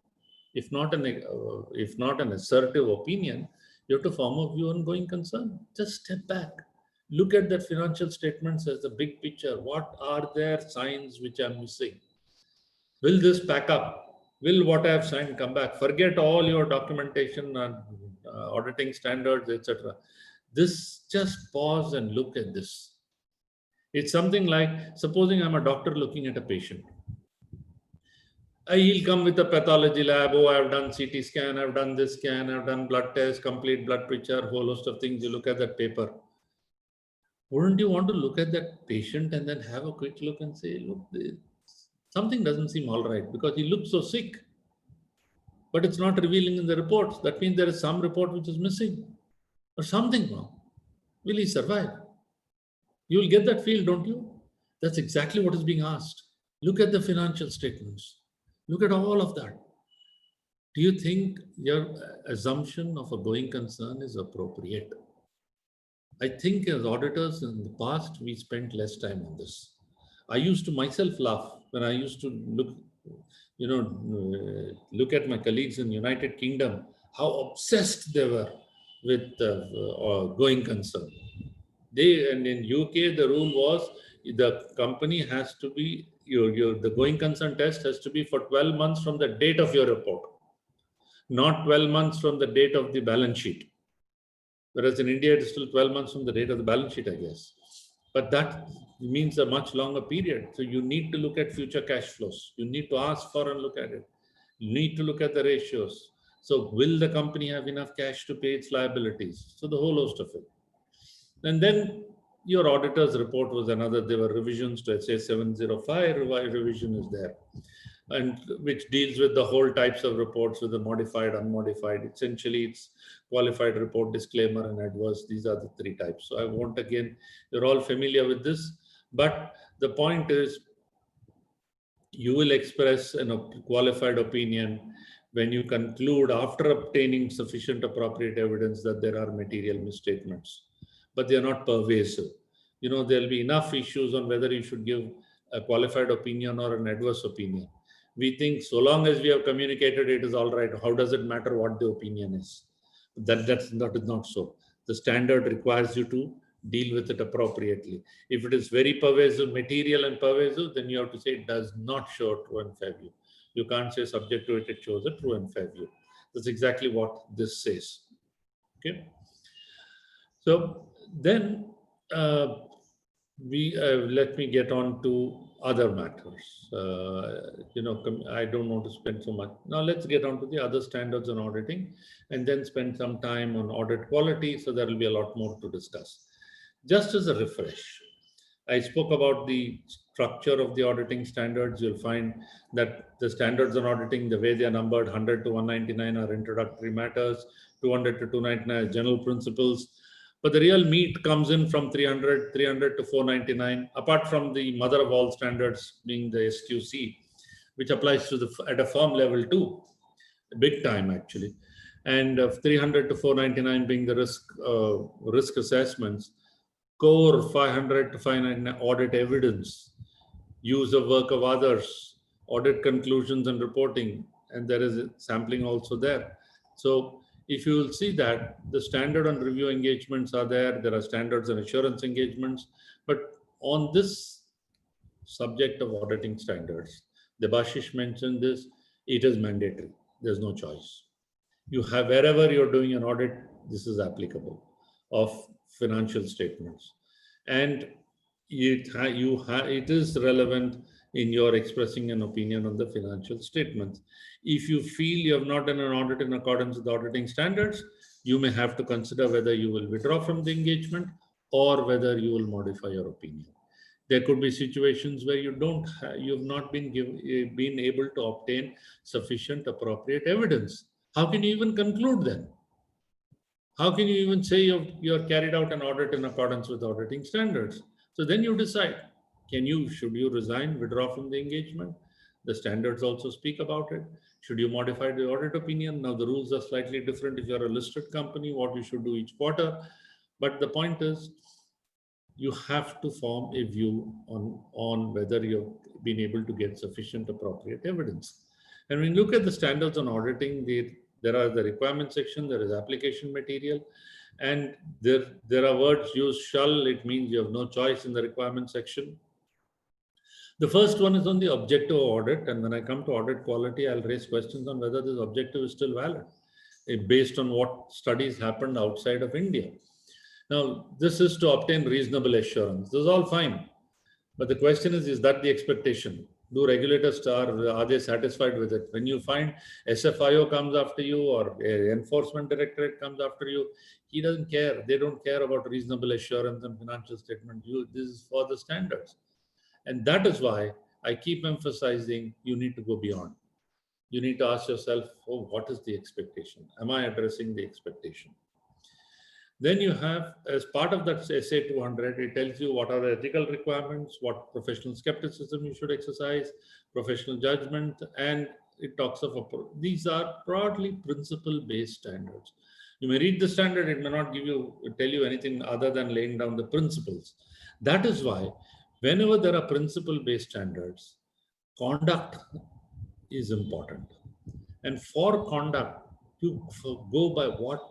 If not an assertive opinion, you have to form a view on going concern. Just step back. Look at the financial statements as the big picture. What are there signs which are missing? Will this pack up? Will what I have signed come back? Forget all your documentation and auditing standards, etc. This, just pause and look at this. It's something like, supposing I'm a doctor looking at a patient. He'll come with a pathology lab. Oh, I've done CT scan, I've done this scan, I've done blood test, complete blood picture, whole host of things. You look at that paper. Wouldn't you want to look at that patient and then have a quick look and say, look, something doesn't seem all right because he looks so sick, but it's not revealing in the reports. That means there is some report which is missing or something wrong. Will he survive? You will get that feel, don't you? That's exactly what is being asked. Look at the financial statements. Look at all of that. Do you think your assumption of a going concern is appropriate? I think as auditors in the past, we spent less time on this. I used to myself laugh when I used to look at my colleagues in United Kingdom, how obsessed they were with going concern. And in UK, the rule was the company has to be, the going concern test has to be for 12 months from the date of your report, not 12 months from the date of the balance sheet. Whereas in India, it is still 12 months from the date of the balance sheet, I guess. But that means a much longer period. So you need to look at future cash flows. You need to ask for and look at it. You need to look at the ratios. So will the company have enough cash to pay its liabilities? So the whole host of it. And then your auditor's report was another. There were revisions to SA 705. Revision is there, and which deals with the whole types of reports with the modified, unmodified. Essentially, it's qualified report, disclaimer, and adverse. These are the three types. So I won't, again, you're all familiar with this. But the point is, you will express a qualified opinion when you conclude after obtaining sufficient appropriate evidence that there are material misstatements, but they are not pervasive. There'll be enough issues on whether you should give a qualified opinion or an adverse opinion. We think so long as we have communicated, it is all right. How does it matter what the opinion is? That is not so. The standard requires you to deal with it appropriately. If it is very pervasive, material and pervasive, then you have to say it does not show true and fair view. You can't say subject to it, it shows a true and fair view. That's exactly what this says. Okay. So then Let me get on to other matters. I don't want to spend so much. Now let's get on to the other standards on auditing and then spend some time on audit quality. So there will be a lot more to discuss. Just as a refresh, I spoke about the structure of the auditing standards. You'll find that the standards on auditing, the way they are numbered, 100 to 199 are introductory matters, 200 to 299 are general principles. But the real meat comes in from 300 to 499, apart from the mother of all standards being the SQC, which applies to at a firm level too, big time actually. And 300 to 499 being the risk assessments. Core 500 to 599 audit evidence, use of work of others, audit conclusions and reporting, and there is sampling also there. So if you will see that the standard on review engagements are there are standards and assurance engagements, but on this subject of auditing standards, Debashis mentioned this, it is mandatory. There's no choice. You have, wherever you're doing an audit, this is applicable of financial statements. And it is relevant in your expressing an opinion on the financial statements. If you feel you have not done an audit in accordance with auditing standards, you may have to consider whether you will withdraw from the engagement or whether you will modify your opinion. There could be situations where you have not been able to obtain sufficient appropriate evidence. How can you even conclude then? How can you even say you're carried out an audit in accordance with auditing standards? So then you decide, should you resign, withdraw from the engagement? The standards also speak about it. Should you modify the audit opinion? Now the rules are slightly different if you're a listed company, what you should do each quarter. But the point is, you have to form a view on whether you've been able to get sufficient appropriate evidence. And when you look at the standards on auditing, there are the requirement section, there is application material, and there are words used, shall, it means you have no choice in the requirement section. The first one is on the objective of audit, and when I come to audit quality, I'll raise questions on whether this objective is still valid, based on what studies happened outside of India. Now, this is to obtain reasonable assurance. This is all fine. But the question is that the expectation? Do regulators are they satisfied with it? When you find SFIO comes after you or enforcement directorate comes after you, he doesn't care. They don't care about reasonable assurance and financial statement. This is for the standards. And that is why I keep emphasizing you need to go beyond. You need to ask yourself, what is the expectation? Am I addressing the expectation? Then you have, as part of that SA 200, it tells you what are the ethical requirements, what professional skepticism you should exercise, professional judgment, and it talks of, these are broadly principle-based standards. You may read the standard, it may not tell you anything other than laying down the principles. That is why whenever there are principle-based standards, conduct is important. And for conduct, you go by what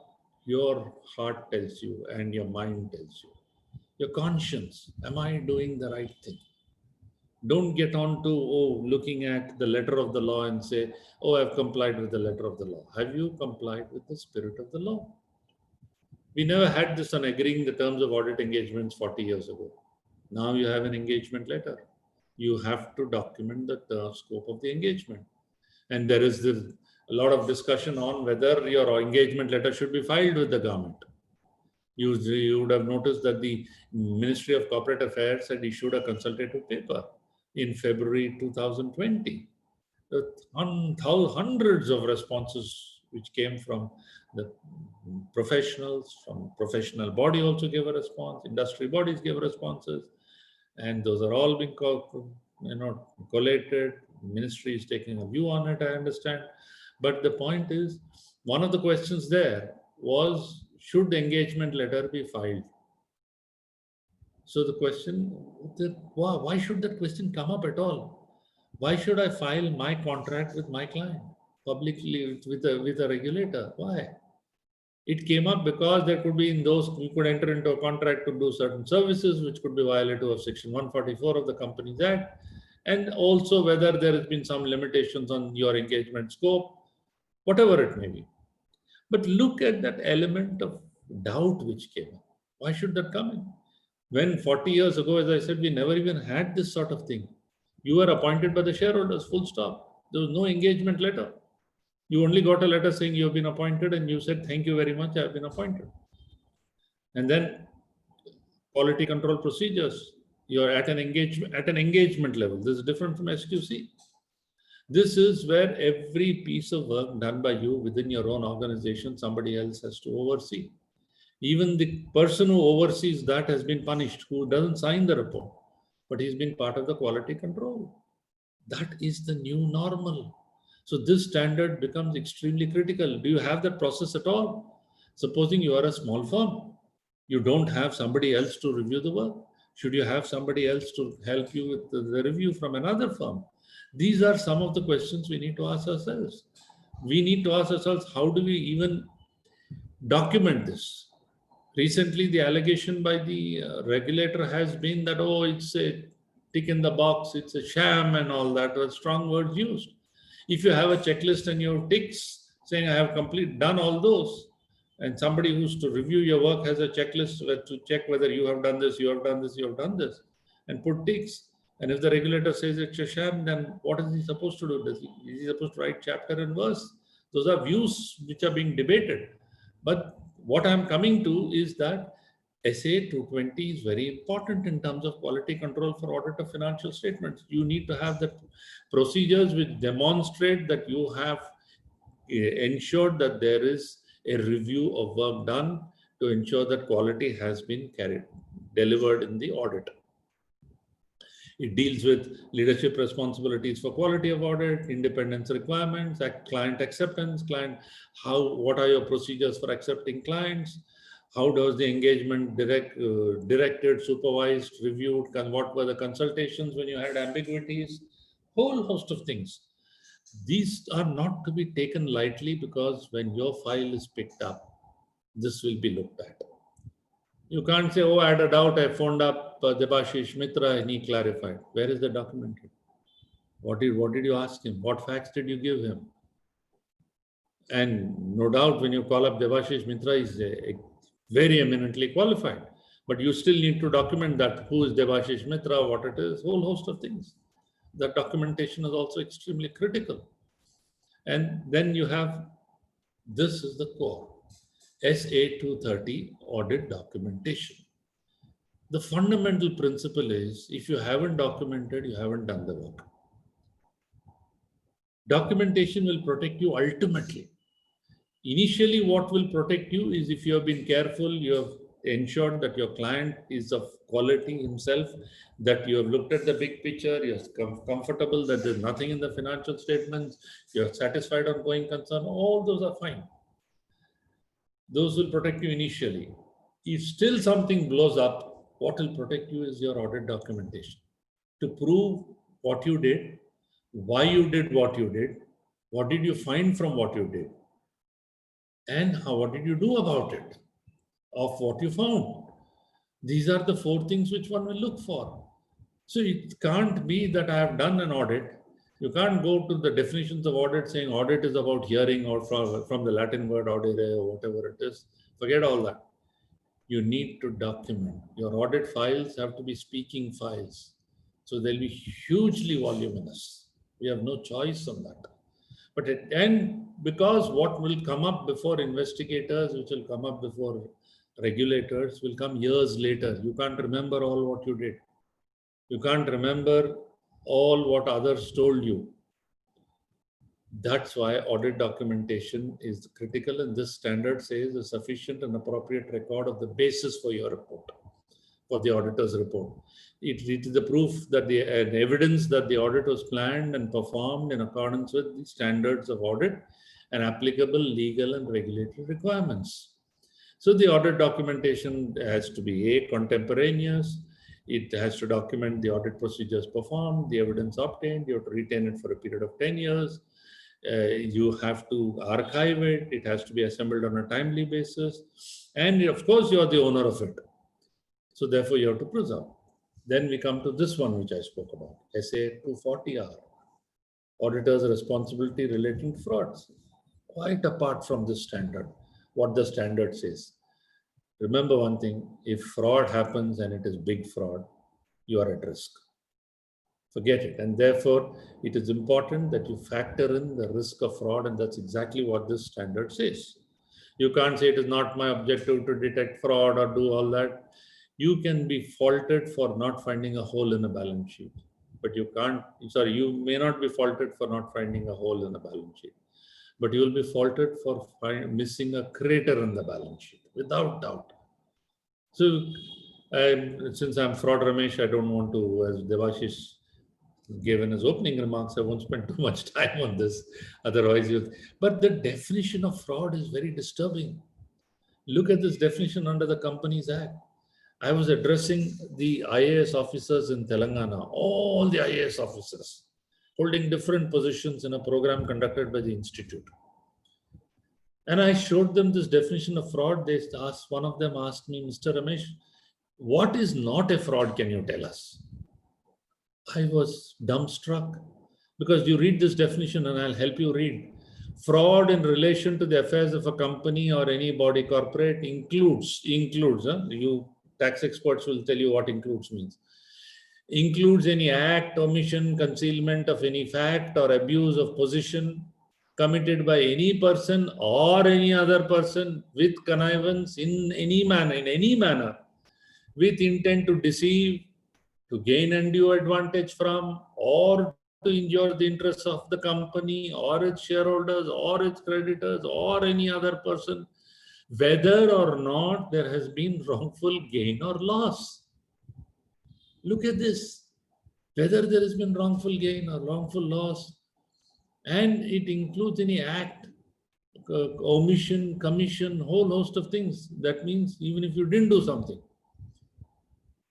your heart tells you and your mind tells you. Your conscience, am I doing the right thing? Don't get on to looking at the letter of the law and say, I've complied with the letter of the law. Have you complied with the spirit of the law? We never had this on agreeing the terms of audit engagements 40 years ago. Now you have an engagement letter. You have to document the scope of the engagement. And there is a lot of discussion on whether your engagement letter should be filed with the government. You would have noticed that the Ministry of Corporate Affairs had issued a consultative paper in February 2020. Hundreds of responses which came from the professionals, from professional body also gave a response, industry bodies gave responses, and those are all being collated. Ministry is taking a view on it, I understand. But the point is, one of the questions there was, should the engagement letter be filed? So the question, why should that question come up at all? Why should I file my contract with my client publicly with a regulator? Why? It came up because there could be we could enter into a contract to do certain services, which could be violative of Section 144 of the Companies Act, and also whether there has been some limitations on your engagement scope, whatever it may be. But look at that element of doubt which came up. Why should that come in? When 40 years ago, as I said, we never even had this sort of thing. You were appointed by the shareholders, full stop. There was no engagement letter. You only got a letter saying you have been appointed, and you said, thank you very much, I have been appointed. And then quality control procedures, you're at an engagement level. This is different from SQC. This is where every piece of work done by you within your own organization, somebody else has to oversee. Even the person who oversees that has been punished, who doesn't sign the report, but he's been part of the quality control. That is the new normal. So this standard becomes extremely critical. Do you have that process at all? Supposing you are a small firm, you don't have somebody else to review the work. Should you have somebody else to help you with the review from another firm? These are some of the questions we need to ask ourselves. We need to ask ourselves, how do we even document this? Recently, the allegation by the regulator has been that, oh, it's a tick in the box, it's a sham and all that, were strong words used. If you have a checklist and you have ticks saying, I have done all those, and somebody who's to review your work has a checklist to check whether you have done this, you have done this, you have done this, and put ticks. And if the regulator says it's a sham, then what is he supposed to do? Is he supposed to write chapter and verse? Those are views which are being debated. But what I'm coming to is that SA 220 is very important in terms of quality control for audit of financial statements. You need to have the procedures which demonstrate that you have ensured that there is a review of work done to ensure that quality has been delivered in the audit. It deals with leadership responsibilities for quality of audit, independence requirements, client acceptance, what are your procedures for accepting clients? How does the engagement directed, supervised, reviewed? What were the consultations when you had ambiguities? Whole host of things. These are not to be taken lightly, because when your file is picked up, this will be looked at. You can't say, oh, I had a doubt, I phoned up Debashis, Mitra, and he clarified. Where is the document? What did you ask him? What facts did you give him? And no doubt, when you call up Debashis, Mitra is very eminently qualified. But you still need to document that. Who is Debashis Mitra, what it is, whole host of things. That documentation is also extremely critical. And then you have, this is the core. SA 230 Audit Documentation. The fundamental principle is, if you haven't documented, you haven't done the work. Documentation will protect you ultimately. Initially, what will protect you is if you have been careful, you have ensured that your client is of quality himself, that you have looked at the big picture, you're comfortable that there's nothing in the financial statements, you're satisfied on going concern, all those are fine. Those will protect you initially. If still something blows up, what will protect you is your audit documentation. To prove what you did, why you did what you did, what did you find from what you did, and what did you do about it, of what you found. These are the 4 things which one will look for. So it can't be that I have done an audit. You can't go to the definitions of audit saying audit is about hearing, or from the Latin word audire or whatever it is. Forget all that. You need to document. Your audit files have to be speaking files. So they'll be hugely voluminous. We have no choice on that. But because what will come up before investigators, which will come up before regulators, will come years later. You can't remember all what you did. You can't remember all what others told you. That's why audit documentation is critical, and this standard says a sufficient and appropriate record of the basis for your report, for the auditor's report. It is the proof that an evidence that the audit was planned and performed in accordance with the standards of audit and applicable legal and regulatory requirements. So the audit documentation has to be contemporaneous. It has to document the audit procedures performed, the evidence obtained. You have to retain it for a period of 10 years. You have to archive it. It has to be assembled on a timely basis. And of course, you are the owner of it. So therefore, you have to preserve. Then we come to this one, which I spoke about, SA 240R, Auditor's Responsibility Relating to Frauds. Quite apart from this standard, what the standard says. Remember one thing, if fraud happens and it is big fraud, you are at risk. Forget it. And therefore, it is important that you factor in the risk of fraud, and that's exactly what this standard says. You can't say it is not my objective to detect fraud or do all that. You can be faulted for not finding a hole in a balance sheet, but you may not be faulted for not finding a hole in a balance sheet, but you will be faulted for missing a crater in the balance sheet, without doubt. So, since I'm Fraud Ramesh, I don't want to, as Debashis gave in his opening remarks, I won't spend too much time on this. Otherwise, but the definition of fraud is very disturbing. Look at this definition under the Companies Act. I was addressing the IAS officers in Telangana, all the IAS officers holding different positions in a program conducted by the Institute. And I showed them this definition of fraud. One of them asked me, Mr. Ramesh, what is not a fraud? Can you tell us? I was dumbstruck, because you read this definition and I'll help you read. Fraud in relation to the affairs of a company or any body corporate includes, you tax experts will tell you what includes means. Includes any act, omission, concealment of any fact or abuse of position committed by any person or any other person with connivance in any manner, with intent to deceive, to gain undue advantage from, or to injure the interests of the company or its shareholders or its creditors or any other person, whether or not there has been wrongful gain or loss. Look at this. Whether there has been wrongful gain or wrongful loss, and it includes any act, omission, commission, whole host of things. That means even if you didn't do something,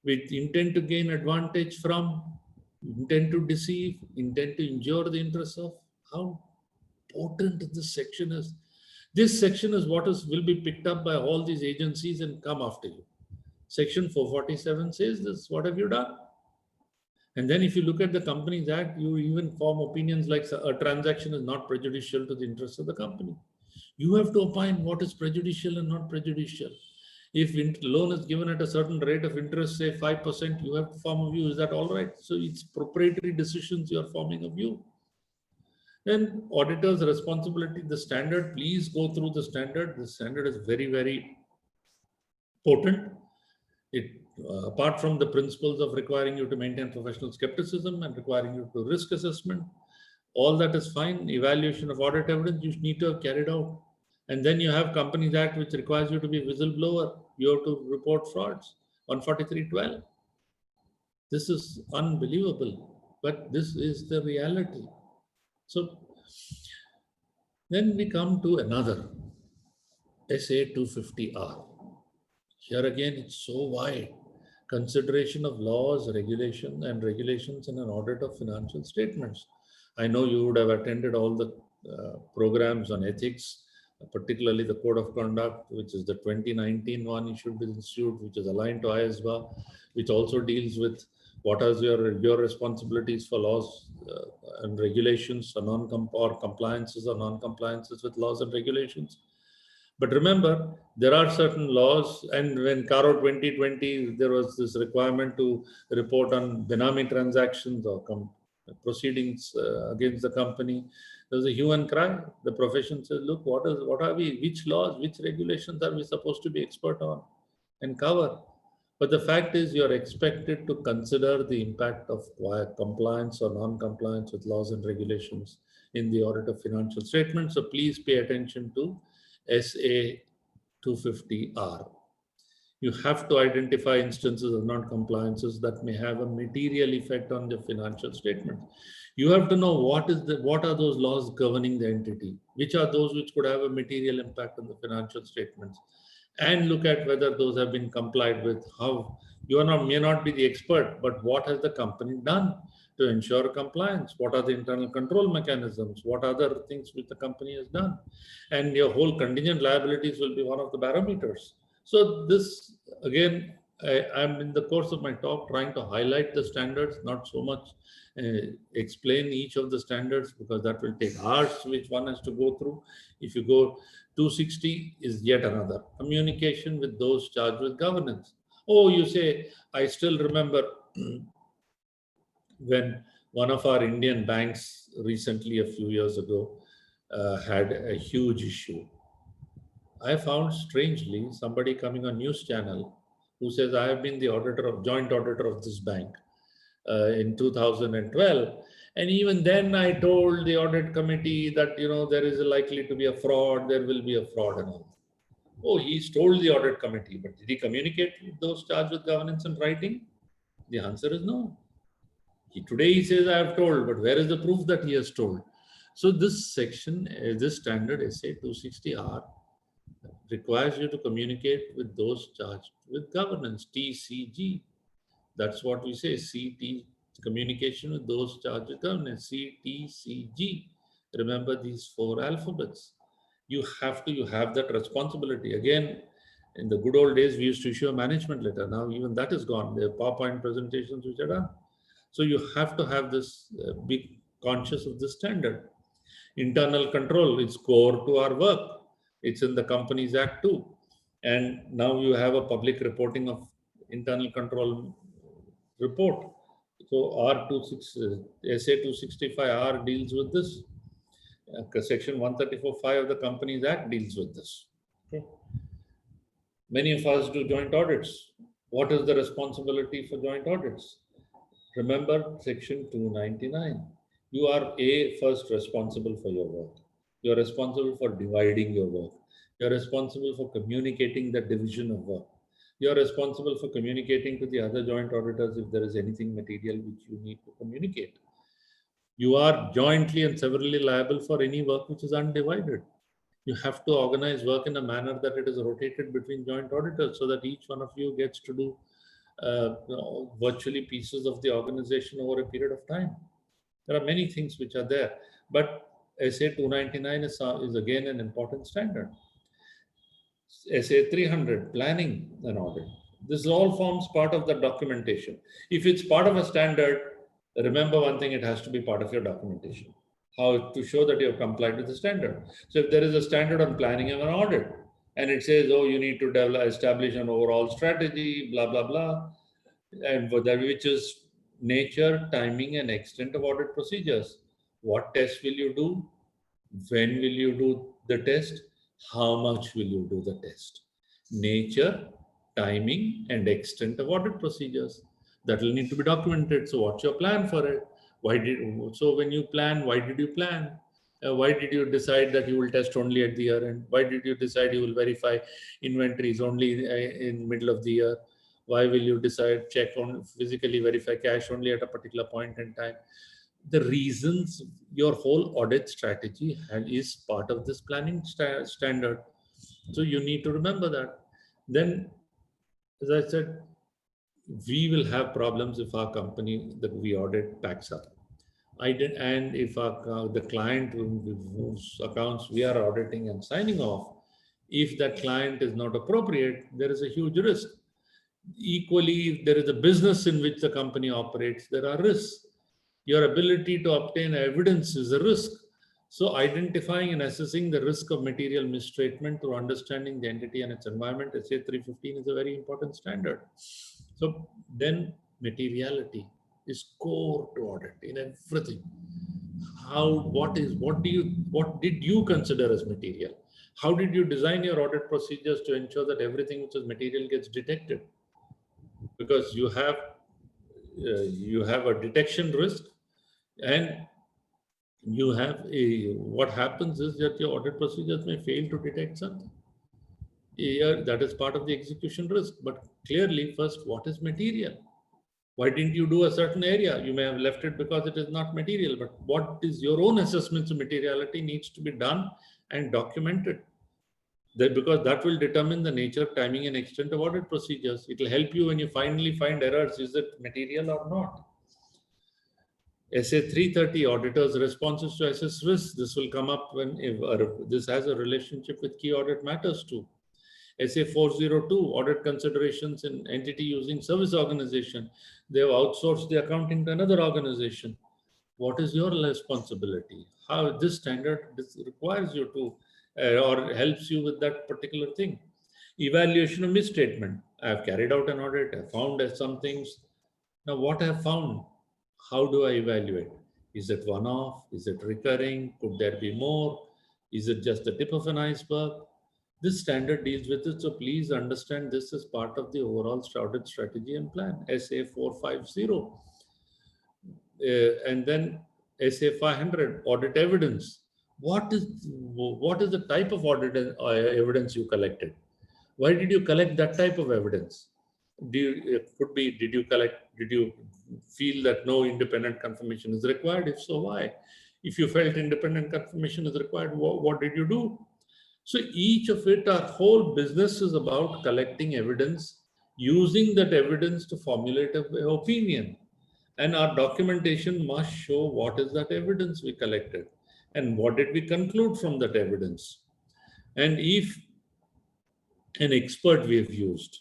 with intent to gain advantage from, intent to deceive, intent to injure the interests of. How potent this section is. This section is what will be picked up by all these agencies and come after you. Section 447 says this, what have you done? And then if you look at the Companies Act, you even form opinions like a transaction is not prejudicial to the interests of the company. You have to opine what is prejudicial and not prejudicial. If loan is given at a certain rate of interest, say 5%, you have to form a view. Is that all right? So it's proprietary decisions you are forming a view. Then auditor's responsibility, the standard, please go through the standard. The standard is very, very potent. It, apart from the principles of requiring you to maintain professional skepticism and requiring you to risk assessment, all that is fine. Evaluation of audit evidence, you need to have carried out. And then you have Companies Act, which requires you to be whistleblower. You have to report frauds, 143(12). This is unbelievable, but this is the reality. So then we come to another, SA 250R. Here again, it's so wide. Consideration of laws, regulations in an audit of financial statements. I know you would have attended all the programs on ethics, particularly the Code of Conduct, which is the 2019 one issued by the Institute, which is aligned to ISBA, which also deals with what are your responsibilities for laws and regulations or compliances or non-compliances with laws and regulations. But remember, there are certain laws, and when CARO 2020, there was this requirement to report on Benami transactions or proceedings against the company. There was a hue and cry. The profession says, look, what are we, which laws, which regulations are we supposed to be expert on and cover? But the fact is, you're expected to consider the impact of compliance or non-compliance with laws and regulations in the audit of financial statements. So please pay attention to SA 250R. You have to identify instances of non-compliances that may have a material effect on the financial statement. You have to know what are those laws governing the entity, which are those which could have a material impact on the financial statements, and look at whether those have been complied with. How you may not be the expert, but what has the company done to ensure compliance? What are the internal control mechanisms? What other things which the company has done? And your whole contingent liabilities will be one of the barometers. So this, again, I'm in the course of my talk trying to highlight the standards, not so much explain each of the standards, because that will take hours which one has to go through. If you go 260 is yet another. Communication with those charged with governance. Oh, you say, I still remember when one of our Indian banks recently, a few years ago, had a huge issue. I found strangely somebody coming on news channel who says, I have been the joint auditor of this bank in 2012. And even then I told the audit committee that, there is likely to be a fraud, there will be a fraud and all. Oh, he's told the audit committee, but did he communicate with those charged with governance and writing? The answer is no. Today he says, I have told, but where is the proof that he has told? So this section, this standard SA 260R requires you to communicate with those charged with governance, TCG. That's what we say, CT, communication with those charged with governance, CTCG. Remember these 4 alphabets. You have that responsibility. Again, in the good old days, we used to issue a management letter. Now even that is gone. There are PowerPoint presentations which are done. So you have to have this, be conscious of this standard. Internal control is core to our work. It's in the Companies Act too. And now you have a public reporting of internal control report. So SA 265R deals with this. Section 134(5) of the Companies Act deals with this. Okay. Many of us do joint audits. What is the responsibility for joint audits? Remember section 299. You are first responsible for your work. You are responsible for dividing your work. You are responsible for communicating the division of work. You are responsible for communicating to the other joint auditors if there is anything material which you need to communicate. You are jointly and severally liable for any work which is undivided. You have to organize work in a manner that it is rotated between joint auditors so that each one of you gets to do virtually pieces of the organization over a period of time. There are many things which are there, but SA 299 is again an important standard. SA 300, planning an audit. This all forms part of the documentation. If it's part of a standard, remember one thing, it has to be part of your documentation. How to show that you have complied with the standard. So if there is a standard on planning of an audit, and it says, oh, you need to establish an overall strategy, blah, blah, blah, and for that, which is nature, timing, and extent of audit procedures. What test will you do? When will you do the test? How much will you do the test? Nature, timing, and extent of audit procedures. That will need to be documented. So what's your plan for it? So when you plan, why did you plan? Why did you decide that you will test only at the year end? Why did you decide you will verify inventories only in middle of the year? Why will you decide physically verify cash only at a particular point in time? The reasons, your whole audit strategy is part of this planning standard. So you need to remember that. Then, as I said, we will have problems if our company that we audit backs up. And if the client whose accounts we are auditing and signing off, if that client is not appropriate, there is a huge risk. Equally, if there is a business in which the company operates, there are risks. Your ability to obtain evidence is a risk. So identifying and assessing the risk of material misstatement through understanding the entity and its environment, SA 315 is a very important standard. So then materiality is core to audit in everything. What did you consider as material? How did you design your audit procedures to ensure that everything which is material gets detected? Because you have a detection risk, and you have what happens is that your audit procedures may fail to detect something. That is part of the execution risk. But clearly, first, what is material? Why didn't you do a certain area? You may have left it because it is not material, but what is your own assessments of materiality needs to be done and documented. Because that will determine the nature, timing, and extent of audit procedures. It will help you when you finally find errors. Is it material or not? SA 330, auditors' responses to assess risks. This will come up when this has a relationship with key audit matters too. SA 402, audit considerations in entity using service organization. They have outsourced the accounting to another organization. What is your responsibility? How this standard requires you to or helps you with that particular thing. Evaluation of misstatement. I have carried out an audit. I found some things. Now, what I have found, how do I evaluate? Is it one-off? Is it recurring? Could there be more? Is it just the tip of an iceberg? This standard deals with it, so please understand this is part of the overall audit strategy and plan, SA 450. And then SA 500, audit evidence. What is the type of audit evidence you collected? Why did you collect that type of evidence? Did you feel that no independent confirmation is required? If so, why? If you felt independent confirmation is required, what did you do? So each of it, our whole business is about collecting evidence, using that evidence to formulate an opinion. And our documentation must show what is that evidence we collected and what did we conclude from that evidence. And if an expert we have used,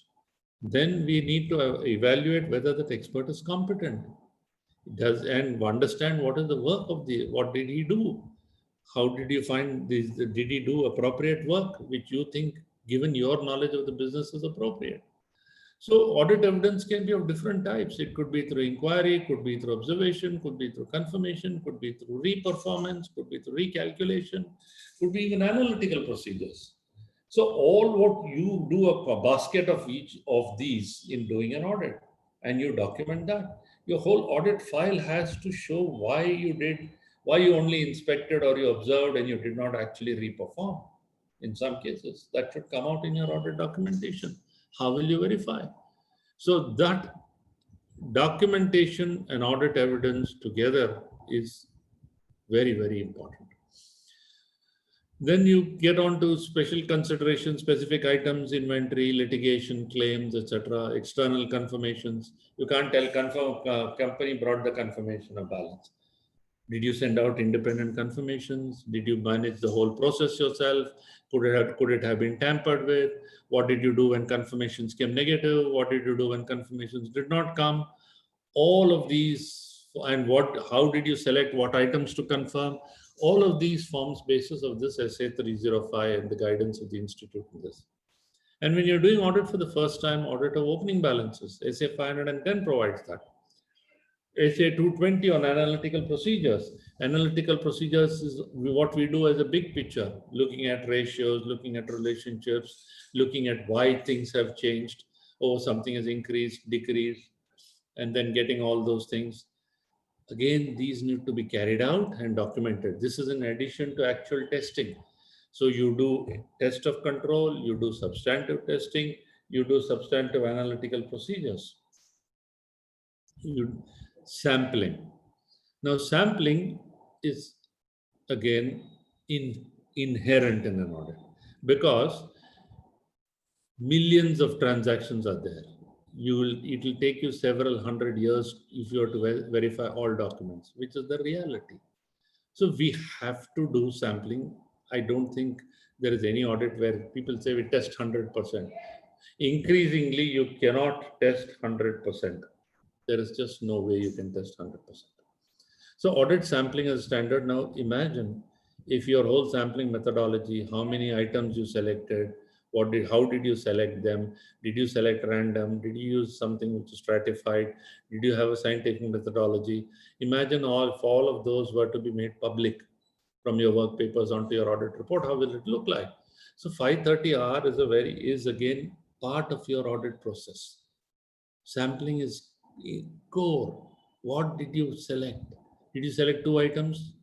then we need to evaluate whether that expert is competent. And understand what is the work of what did he do? How did you find this? Did he do appropriate work, which you think, given your knowledge of the business, is appropriate? So audit evidence can be of different types. It could be through inquiry, could be through observation, could be through confirmation, could be through reperformance, could be through recalculation, could be even analytical procedures. So all what you do, a basket of each of these in doing an audit, and you document that. Your whole audit file has to show why you only inspected or you observed and you did not actually reperform. In some cases, that should come out in your audit documentation. How will you verify? So that documentation and audit evidence together is very, very important. Then you get on to special consideration, specific items, inventory, litigation, claims, etc., external confirmations. You can't tell company brought the confirmation of balance. Did you send out independent confirmations? Did you manage the whole process yourself? Could it have been tampered with? What did you do when confirmations came negative? What did you do when confirmations did not come? All of these, and how did you select what items to confirm? All of these forms basis of this SA 305 and the guidance of the Institute in this. And when you're doing audit for the first time, audit of opening balances, SA 510 provides that. SA 220 on analytical procedures. Analytical procedures is what we do as a big picture, looking at ratios, looking at relationships, looking at why things have changed, or something has increased, decreased, and then getting all those things. Again, these need to be carried out and documented. This is in addition to actual testing. So you do test of control, you do substantive testing, you do substantive analytical procedures. Sampling. Now, sampling is again inherent in an audit because millions of transactions are there. It will take you several hundred years if you are to verify all documents, which is the reality. So we have to do sampling. I don't think there is any audit where people say we test 100%. Increasingly, you cannot test 100%. There is just no way you can test 100%. So audit sampling is standard. Now imagine if your whole sampling methodology, how many items you selected, how did you select them? Did you select random? Did you use something which is stratified? Did you have a scientific methodology? Imagine if all of those were to be made public from your work papers onto your audit report. How will it look like? So 530R is again part of your audit process. Sampling is core. What did you select? Did you select 2 items?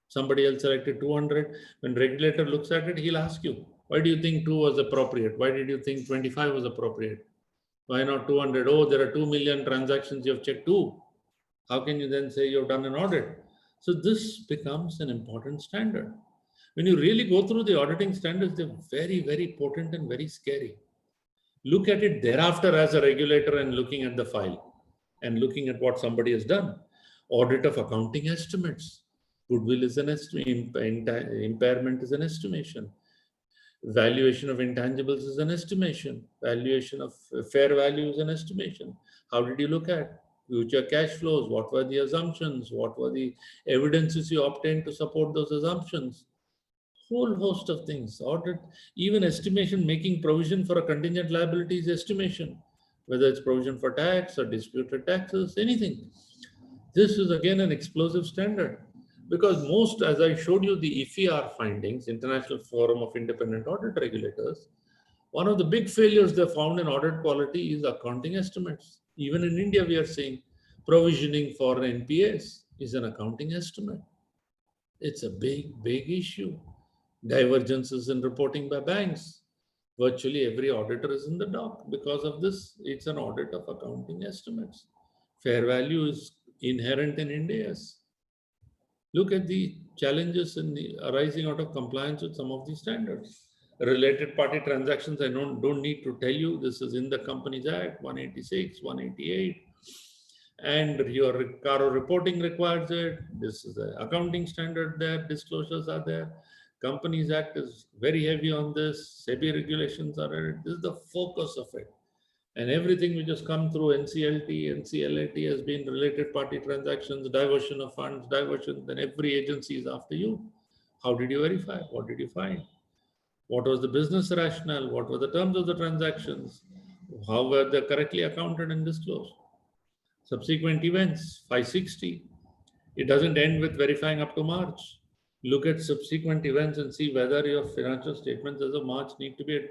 Somebody else selected 200. When regulator looks at it, he'll ask you, why do you think 2 was appropriate? Why did you think 25 was appropriate? Why not 200? Oh, there are 2 million transactions, you have checked 2. How can you then say you've done an audit? So this becomes an important standard. When you really go through the auditing standards, they're very, very potent and very scary. Look at it thereafter as a regulator and looking at the file and looking at what somebody has done. Audit of accounting estimates. Goodwill is an estimate, impairment is an estimation. Valuation of intangibles is an estimation. Valuation of fair value is an estimation. How did you look at future cash flows? What were the assumptions? What were the evidences you obtained to support those assumptions? whole host of things. Audit, even estimation, making provision for a contingent liability is estimation, whether it's provision for tax or disputed taxes, anything. This is again an explosive standard because most, as I showed you, the IFER findings, International Forum of Independent Audit Regulators, one of the big failures they found in audit quality is accounting estimates. Even in India, we are seeing provisioning for NPAs is an accounting estimate. It's a big, big issue. Divergences in reporting by banks. Virtually every auditor is in the dock because of this. It's an audit of accounting estimates. Fair value is inherent in India. Look at the challenges arising out of compliance with some of these standards. Related party transactions, I don't need to tell you, this is in the Companies Act, 186, 188. And your Caro reporting requires it. This is the accounting standard there, disclosures are there. Companies Act is very heavy on this. SEBI regulations are there. This is the focus of it. And everything which has come through NCLT, NCLAT has been related party transactions, diversion of funds, diversion, then every agency is after you. How did you verify? What did you find? What was the business rationale? What were the terms of the transactions? How were they correctly accounted and disclosed? Subsequent events, 560. It doesn't end with verifying up to March. Look at subsequent events and see whether your financial statements as of March need to be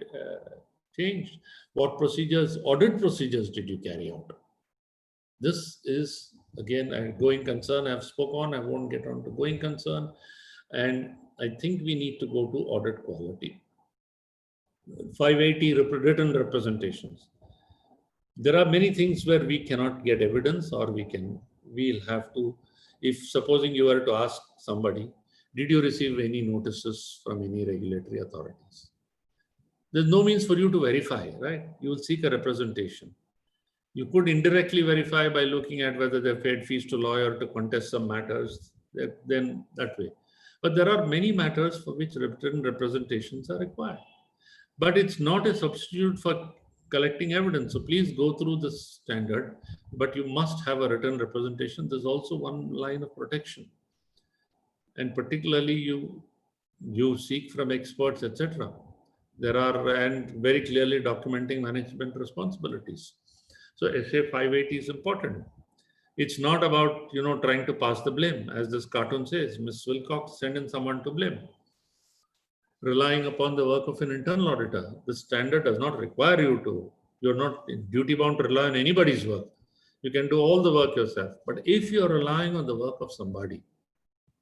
changed. What procedures, audit procedures did you carry out? This is, again, a going concern I've spoken on. I won't get on to going concern. And I think we need to go to audit quality. 580 written representations. There are many things where we cannot get evidence, or we'll have to, if supposing you were to ask somebody, did you receive any notices from any regulatory authorities? There's no means for you to verify, right? You will seek a representation. You could indirectly verify by looking at whether they've paid fees to lawyer to contest some matters, then that way. But there are many matters for which written representations are required. But it's not a substitute for collecting evidence. So please go through this standard, but you must have a written representation. There's also one line of protection. And particularly you seek from experts, etc. There are, and very clearly documenting management responsibilities. So SA 580 is important. It's not about, trying to pass the blame. As this cartoon says, Ms. Wilcox, send in someone to blame. Relying upon the work of an internal auditor. The standard does not require you to. You're not duty bound to rely on anybody's work. You can do all the work yourself. But if you're relying on the work of somebody,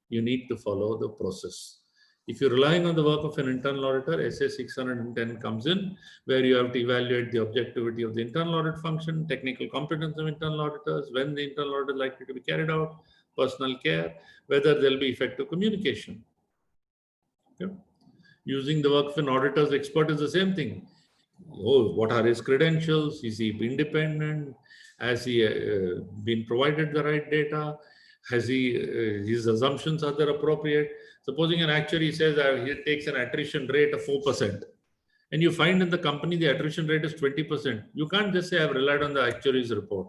you need to follow the process. If you're relying on the work of an internal auditor, SA 610 comes in, where you have to evaluate the objectivity of the internal audit function, technical competence of internal auditors, when the internal audit is likely to be carried out, personal care, whether there'll be effective communication. Okay. Using the work of an auditor's expert is the same thing. Oh, what are his credentials? Is he independent? Has he been provided the right data? Has his assumptions, are they appropriate? Supposing an actuary says he takes an attrition rate of 4%, and you find in the company the attrition rate is 20%. You can't just say I've relied on the actuary's report.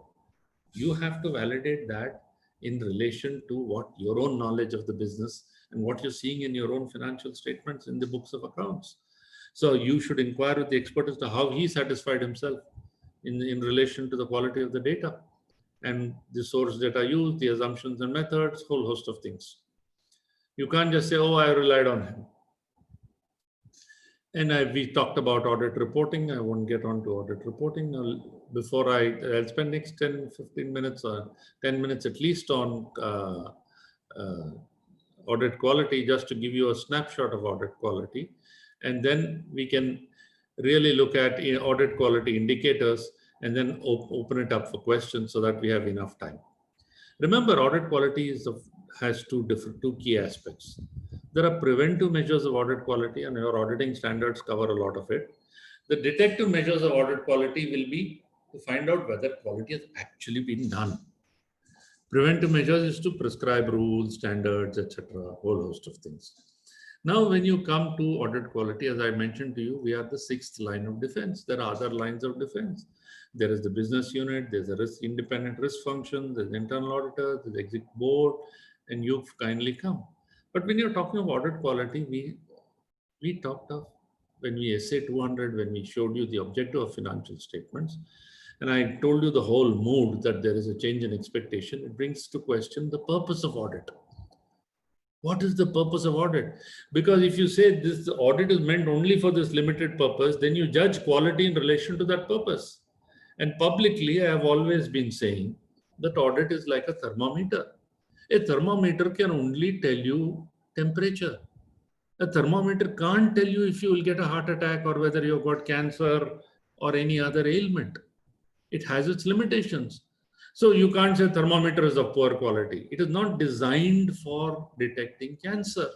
You have to validate that in relation to what your own knowledge of the business and what you're seeing in your own financial statements in the books of accounts. So you should inquire with the expert as to how he satisfied himself in relation to the quality of the data and the source data used, the assumptions and methods, whole host of things. You can't just say, oh, I relied on him. And we talked about audit reporting. I won't get on to audit reporting. Before I'll spend next 10, 15 minutes or 10 minutes at least on audit quality, just to give you a snapshot of audit quality. And then we can really look at audit quality indicators and then open it up for questions so that we have enough time. Remember, audit quality has two key aspects. There are preventive measures of audit quality, and your auditing standards cover a lot of it. The detective measures of audit quality will be to find out whether quality has actually been done. Preventive measures is to prescribe rules, standards, etc., a whole host of things. Now, when you come to audit quality, as I mentioned to you, we are the sixth line of defense. There are other lines of defense. There is the business unit, there's a independent risk function, there's the internal auditor, there's the exec board, and you've kindly come. But when you're talking about audit quality, We talked of when we SA 200, when we showed you the objective of financial statements, and I told you the whole mood that there is a change in expectation, it brings to question the purpose of audit. What is the purpose of audit? Because if you say this audit is meant only for this limited purpose, then you judge quality in relation to that purpose. And publicly, I have always been saying that audit is like a thermometer. A thermometer can only tell you temperature. A thermometer can't tell you if you will get a heart attack or whether you've got cancer or any other ailment. It has its limitations. So you can't say thermometer is of poor quality. It is not designed for detecting cancer.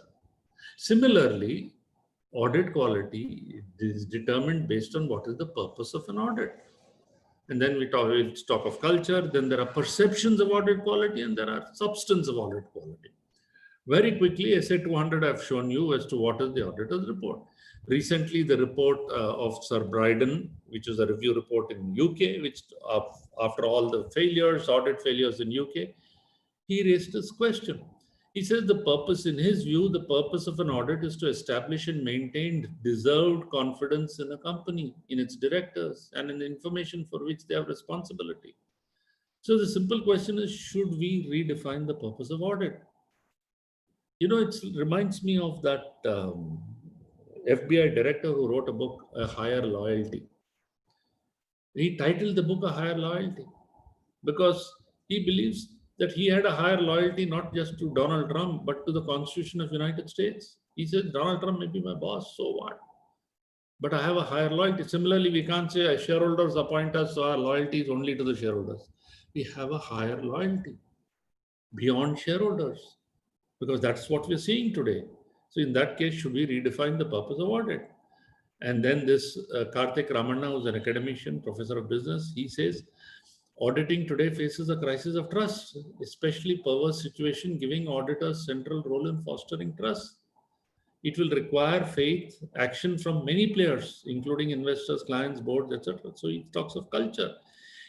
Similarly, audit quality is determined based on what is the purpose of an audit. And then we'll talk of culture. Then there are perceptions of audit quality and there are substance of audit quality. Very quickly, SA 200 I've shown you as to what is the auditor's report. Recently, the report of Sir Bryden, which is a review report in UK, which after all the failures, audit failures in UK, he raised this question. He says the purpose, in his view, the purpose of an audit is to establish and maintain deserved confidence in a company, in its directors, and in the information for which they have responsibility. So the simple question is, should we redefine the purpose of audit? You know, it reminds me of that FBI director who wrote a book, A Higher Loyalty. He titled the book A Higher Loyalty because he believes that he had a higher loyalty not just to Donald Trump, but to the Constitution of the United States. He said, Donald Trump may be my boss, so what? But I have a higher loyalty. Similarly, we can't say shareholders appoint us, so our loyalty is only to the shareholders. We have a higher loyalty beyond shareholders, because that's what we're seeing today. So in that case, should we redefine the purpose of audit? And then this Karthik Ramanna, who's an academician, professor of business, he says, auditing today faces a crisis of trust, especially perverse situation giving auditors central role in fostering trust. It will require faith, action from many players, including investors, clients, boards, etc. So he talks of culture.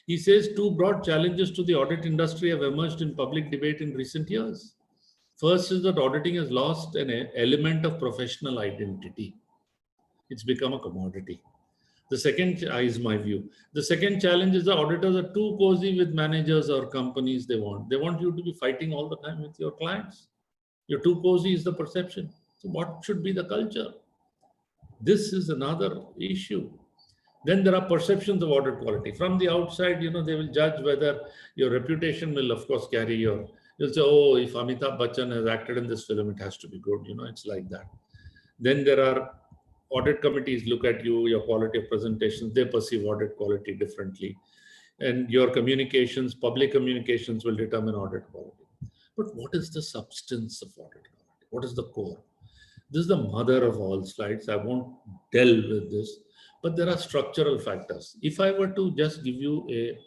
He says two broad challenges to the audit industry have emerged in public debate in recent years. First is that auditing has lost an element of professional identity. It's become a commodity. The second is my view. The second challenge is the auditors are too cozy with managers or companies they want. They want you to be fighting all the time with your clients. You're too cozy is the perception. So what should be the culture? This is another issue. Then there are perceptions of audit quality. From the outside, you know, they will judge whether your reputation will, of course, carry your. You'll say, oh, if Amitabh Bachchan has acted in this film, it has to be good. You know, it's like that. Then there are audit committees look at you, your quality of presentations, they perceive audit quality differently. And your communications, public communications will determine audit quality. But what is the substance of audit quality? What is the core? This is the mother of all slides. I won't delve with this, but there are structural factors. If I were to just give you a,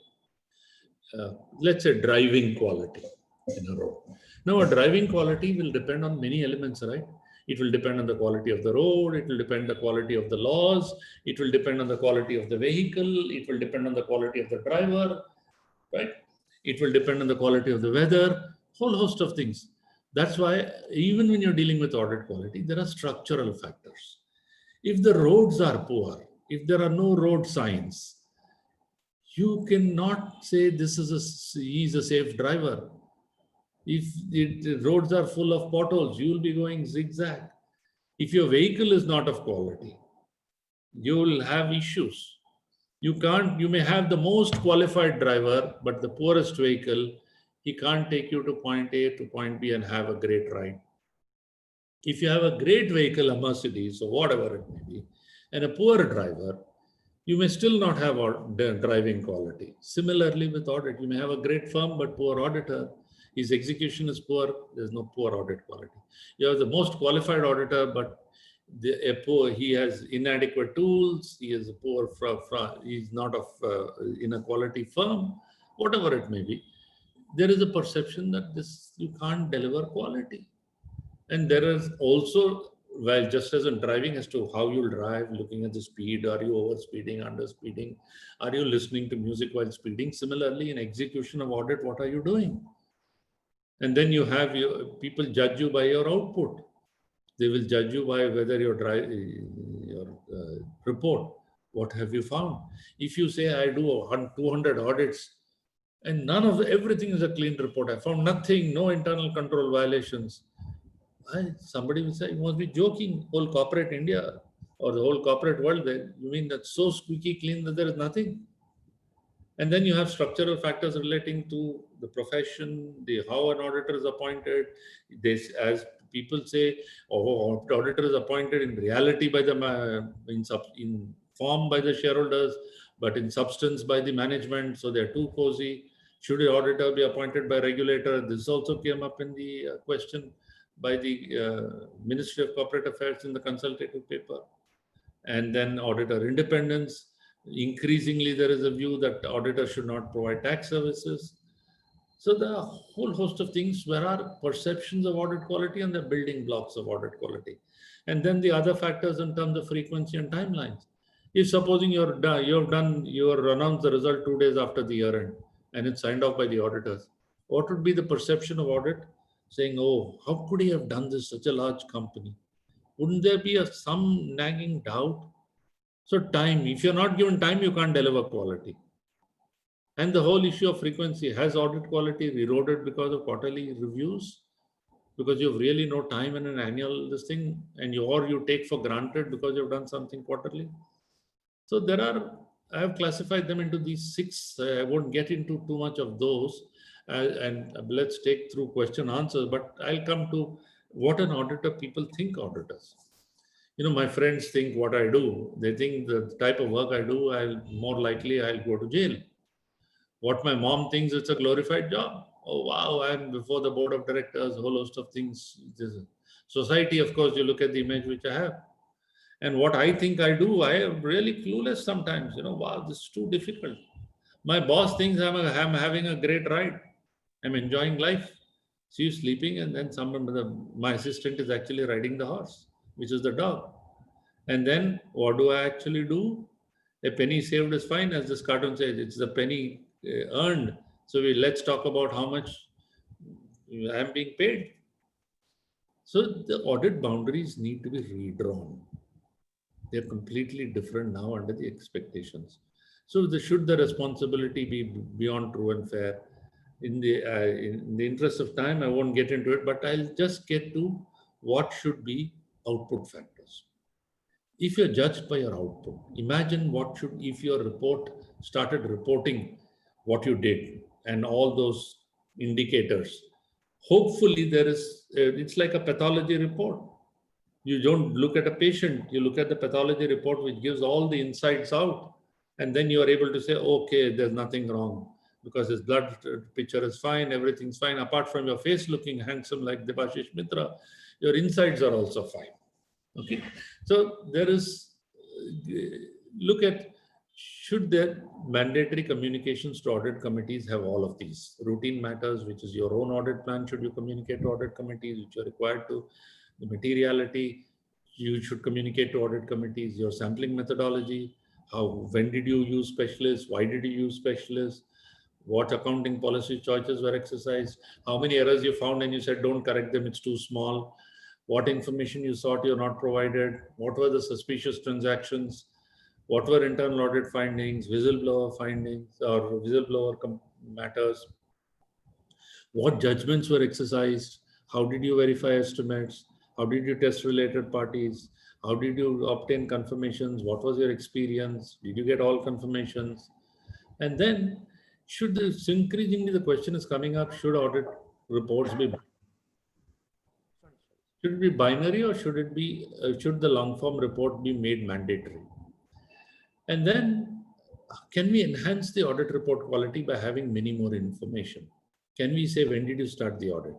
let's say, driving quality in a road. Now, a driving quality will depend on many elements, right? It will depend on the quality of the road. It will depend on the quality of the laws. It will depend on the quality of the vehicle. It will depend on the quality of the driver, right? It will depend on the quality of the weather, whole host of things. That's why even when you're dealing with audit quality, there are structural factors. If the roads are poor, if there are no road signs, you cannot say he's a safe driver. If the roads are full of potholes, you will be going zigzag. If your vehicle is not of quality, you will have issues. You may have the most qualified driver, but the poorest vehicle, he can't take you to point A to point B and have a great ride. If you have a great vehicle, a Mercedes or whatever it may be, and a poor driver, you may still not have driving quality. Similarly with audit, you may have a great firm, but poor auditor. His execution is poor, there's no poor audit quality. You have the most qualified auditor, but he has inadequate tools, he is poor, he's not of in a quality firm, whatever it may be. There is a perception that you can't deliver quality. And there is also, well, just as in driving as to how you'll drive, looking at the speed, are you over speeding, under speeding, are you listening to music while speeding? Similarly, in execution of audit, what are you doing? And then you have people judge you by your output. They will judge you by whether your report, what have you found? If you say I do 200 audits and everything is a clean report, I found nothing, no internal control violations, somebody will say, you must be joking. Whole corporate India or the whole corporate world, you mean that's so squeaky clean that there is nothing? And then you have structural factors relating to the profession, how an auditor is appointed. As people say, auditor is appointed in reality by in form by the shareholders, but in substance by the management. So they're too cozy. Should the auditor be appointed by regulator? This also came up in the question by the Ministry of Corporate Affairs in the consultative paper. And then auditor independence. Increasingly, there is a view that auditors should not provide tax services. So there are a whole host of things where are perceptions of audit quality and the building blocks of audit quality. And then the other factors in terms of frequency and timelines. If supposing you announced the result 2 days after the year end and it's signed off by the auditors, what would be the perception of audit? Saying, oh, how could he have done this, such a large company? Wouldn't there be some nagging doubt? So time, if you're not given time, you can't deliver quality. And the whole issue of frequency, has audit quality eroded because of quarterly reviews? Because you have really no time in an annual this thing, or you take for granted because you've done something quarterly. So I have classified them into these 6. I won't get into too much of those. And let's take through question answers, but I'll come to what an auditor, people think auditors. My friends think what I do, they think the type of work I do, more likely I'll go to jail. What my mom thinks, it's a glorified job. Oh, wow, I'm before the board of directors, a whole host of things. Society, of course, you look at the image which I have. And what I think I do, I am really clueless sometimes. Wow, this is too difficult. My boss thinks I'm having a great ride. I'm enjoying life. See you sleeping, and then my assistant is actually riding the horse, which is the dog. And then what do I actually do? A penny saved is fine, as this cartoon says. It's the penny earned. So let's talk about how much I'm being paid. So the audit boundaries need to be redrawn. They're completely different now under the expectations. So should the responsibility be beyond true and fair? In the interest of time, I won't get into it, but I'll just get to what should be output factors. If you're judged by your output, imagine if your report started reporting what you did and all those indicators. Hopefully it's like a pathology report. You don't look at a patient, you look at the pathology report, which gives all the insights out. And then you are able to say, okay, there's nothing wrong because his blood picture is fine, everything's fine. Apart from your face looking handsome like Debashis Mitra, your insides are also fine. Okay, so look at, should there mandatory communications to audit committees have all of these? Routine matters, which is your own audit plan, should you communicate to audit committees, which are required to? The materiality, you should communicate to audit committees. Your sampling methodology, when did you use specialists? Why did you use specialists? What accounting policy choices were exercised? How many errors you found and you said, don't correct them, it's too small. What information you sought, you're not provided. What were the suspicious transactions? What were internal audit findings, whistleblower findings, or whistleblower matters? What judgments were exercised? How did you verify estimates? How did you test related parties? How did you obtain confirmations? What was your experience? Did you get all confirmations? And then increasingly the question is coming up, should audit reports be binary, or should the long form report be made mandatory? And then can we enhance the audit report quality by having many more information? Can we say, when did you start the audit?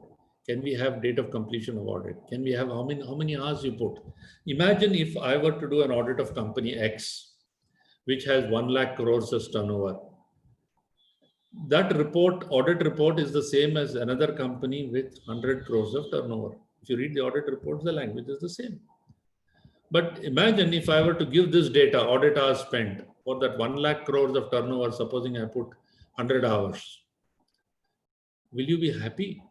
Can we have date of completion of audit? Can we have how many hours you put? Imagine if I were to do an audit of company X, which has 1 lakh crores as turnover. That audit report is the same as another company with 100 crores of turnover. If you read the audit reports, the language is the same. But imagine if I were to give this data, audit hours spent for that 1 lakh crores of turnover, supposing I put 100 hours. Will you be happy?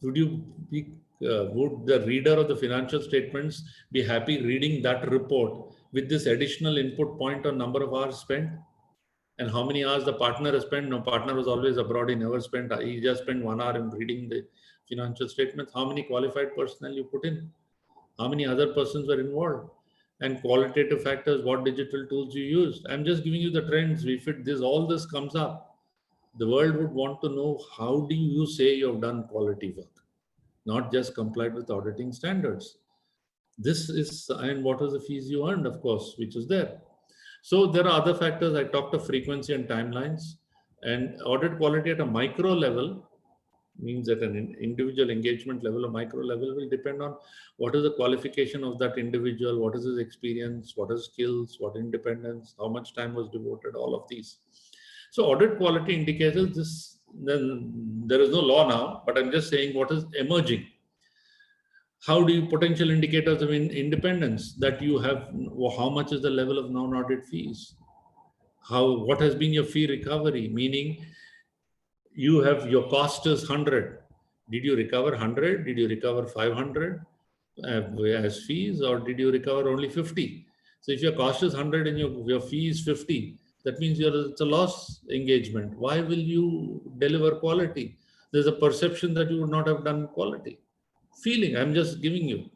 Would you be would the reader of the financial statements be happy reading that report with this additional input point on number of hours spent? And how many hours the partner has spent? No, partner was always abroad. He never spent, he just spent 1 hour in reading the financial statements. How many qualified personnel you put in? How many other persons were involved? And qualitative factors, what digital tools you used. I'm just giving you the trends. If all this comes up, the world would want to know, how do you say you've done quality work, not just complied with auditing standards? This is, and what was the fees you earned, of course, which is there. So there are other factors. I talked of frequency and timelines, and audit quality at a micro level means that an individual engagement level or micro level will depend on what is the qualification of that individual, what is his experience, what is skills, what independence, how much time was devoted, all of these. So audit quality indicators, this, then there is no law now, but I'm just saying what is emerging. How do you potential indicators of independence that you have? How much is the level of non-audit fees? What has been your fee recovery? Meaning, you have your cost is 100. Did you recover 100? Did you recover 500 as fees, or did you recover only 50? So if your cost is 100 and your fee is 50, that means it's a loss engagement. Why will you deliver quality? There's a perception that you would not have done quality. Feeling, I'm just giving you.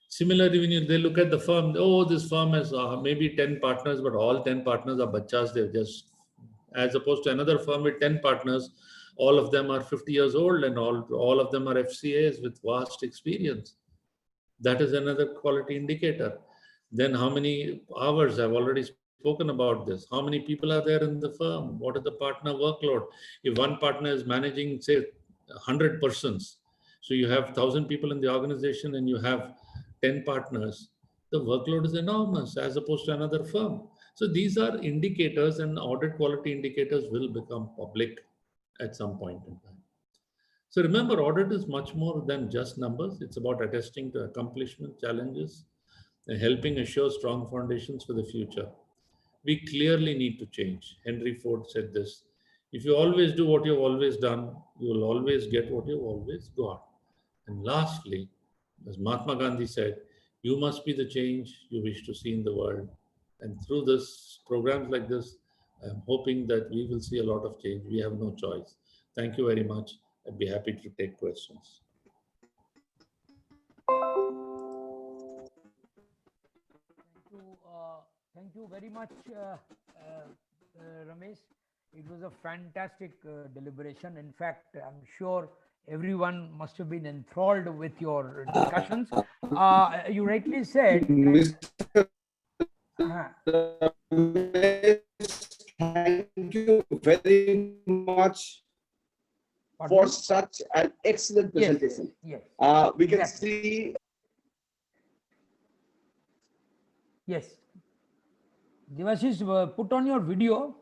Similarly, when they look at the firm, oh, this firm has maybe 10 partners, but all 10 partners are bachas. They're just, as opposed to another firm with 10 partners, all of them are 50 years old and all of them are FCAs with vast experience. That is another quality indicator. Then how many hours? I've already spoken about this. How many people are there in the firm? What is the partner workload? If one partner is managing, say, 100 persons, so you have 1,000 people in the organization and you have 10 partners, the workload is enormous as opposed to another firm. So these are indicators, and audit quality indicators will become public at some point in time. So remember, audit is much more than just numbers. It's about attesting to accomplishment, challenges, and helping assure strong foundations for the future. We clearly need to change. Henry Ford said this: if you always do what you've always done, you will always get what you've always got. And lastly, as Mahatma Gandhi said, you must be the change you wish to see in the world. And through this, programs like this, I'm hoping that we will see a lot of change. We have no choice. Thank you very much. I'd be happy to take questions. Thank you very much, Ramesh. It was a fantastic deliberation. In fact, I'm sure everyone must have been enthralled with your discussions. You rightly said. Thank you very much for such an excellent presentation. Yes. We can see. Yes. Debashis, put on your video.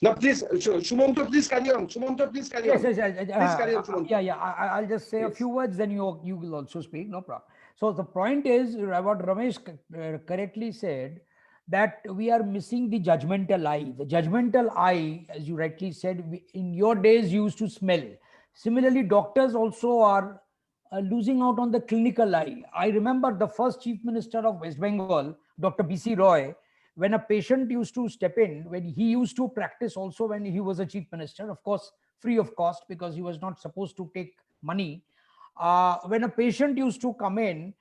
No, please, Sumantra, please carry on. Sumantra, please carry on. Yes. Please carry on, Sumantra. Yeah. I'll just say a few words, then you will also speak. No problem. So the point is, what Ramesh correctly said, that we are missing the judgmental eye. The judgmental eye, as you rightly said, in your days used to smell. Similarly, doctors also are losing out on the clinical eye. I remember the first Chief Minister of West Bengal, Dr. B.C. Roy, when a patient used to step in, when he used to practice also when he was a Chief Minister, of course, free of cost because he was not supposed to take money. When a patient used to come in,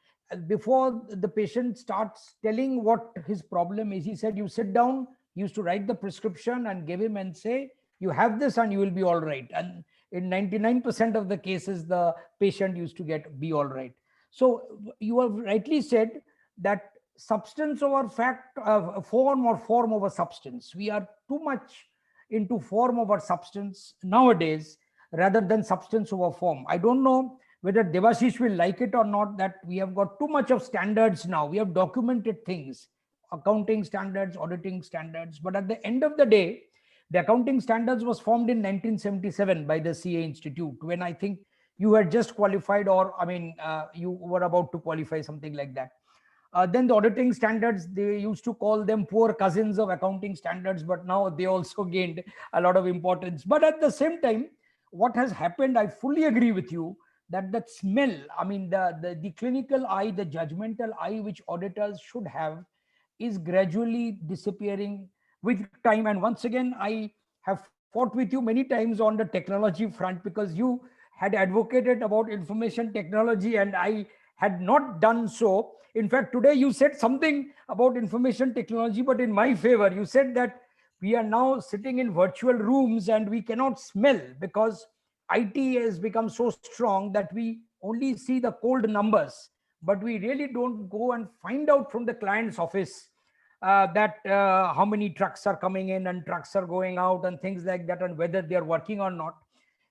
before the patient starts telling what his problem is, he said, you sit down, he used to write the prescription and give him and say, you have this and you will be all right. And in 99% of the cases, the patient used to be all right. So you have rightly said that substance over fact, form or form over substance. We are too much into form over substance nowadays rather than substance over form. I don't know whether Debashis will like it or not, that we have got too much of standards now. We have documented things, accounting standards, auditing standards. But at the end of the day, the accounting standards was formed in 1977 by the CA Institute, when I think you had just qualified, or you were about to qualify, something like that. Then the auditing standards, they used to call them poor cousins of accounting standards, but now they also gained a lot of importance. But at the same time, what has happened, I fully agree with you, that smell, I mean, the clinical eye, the judgmental eye which auditors should have is gradually disappearing with time. And once again, I have fought with you many times on the technology front, because you had advocated about information technology and I had not done so. In fact, today you said something about information technology, but in my favor. You said that we are now sitting in virtual rooms and we cannot smell because IT has become so strong that we only see the cold numbers, but we really don't go and find out from the client's office that how many trucks are coming in and trucks are going out and things like that, and whether they are working or not.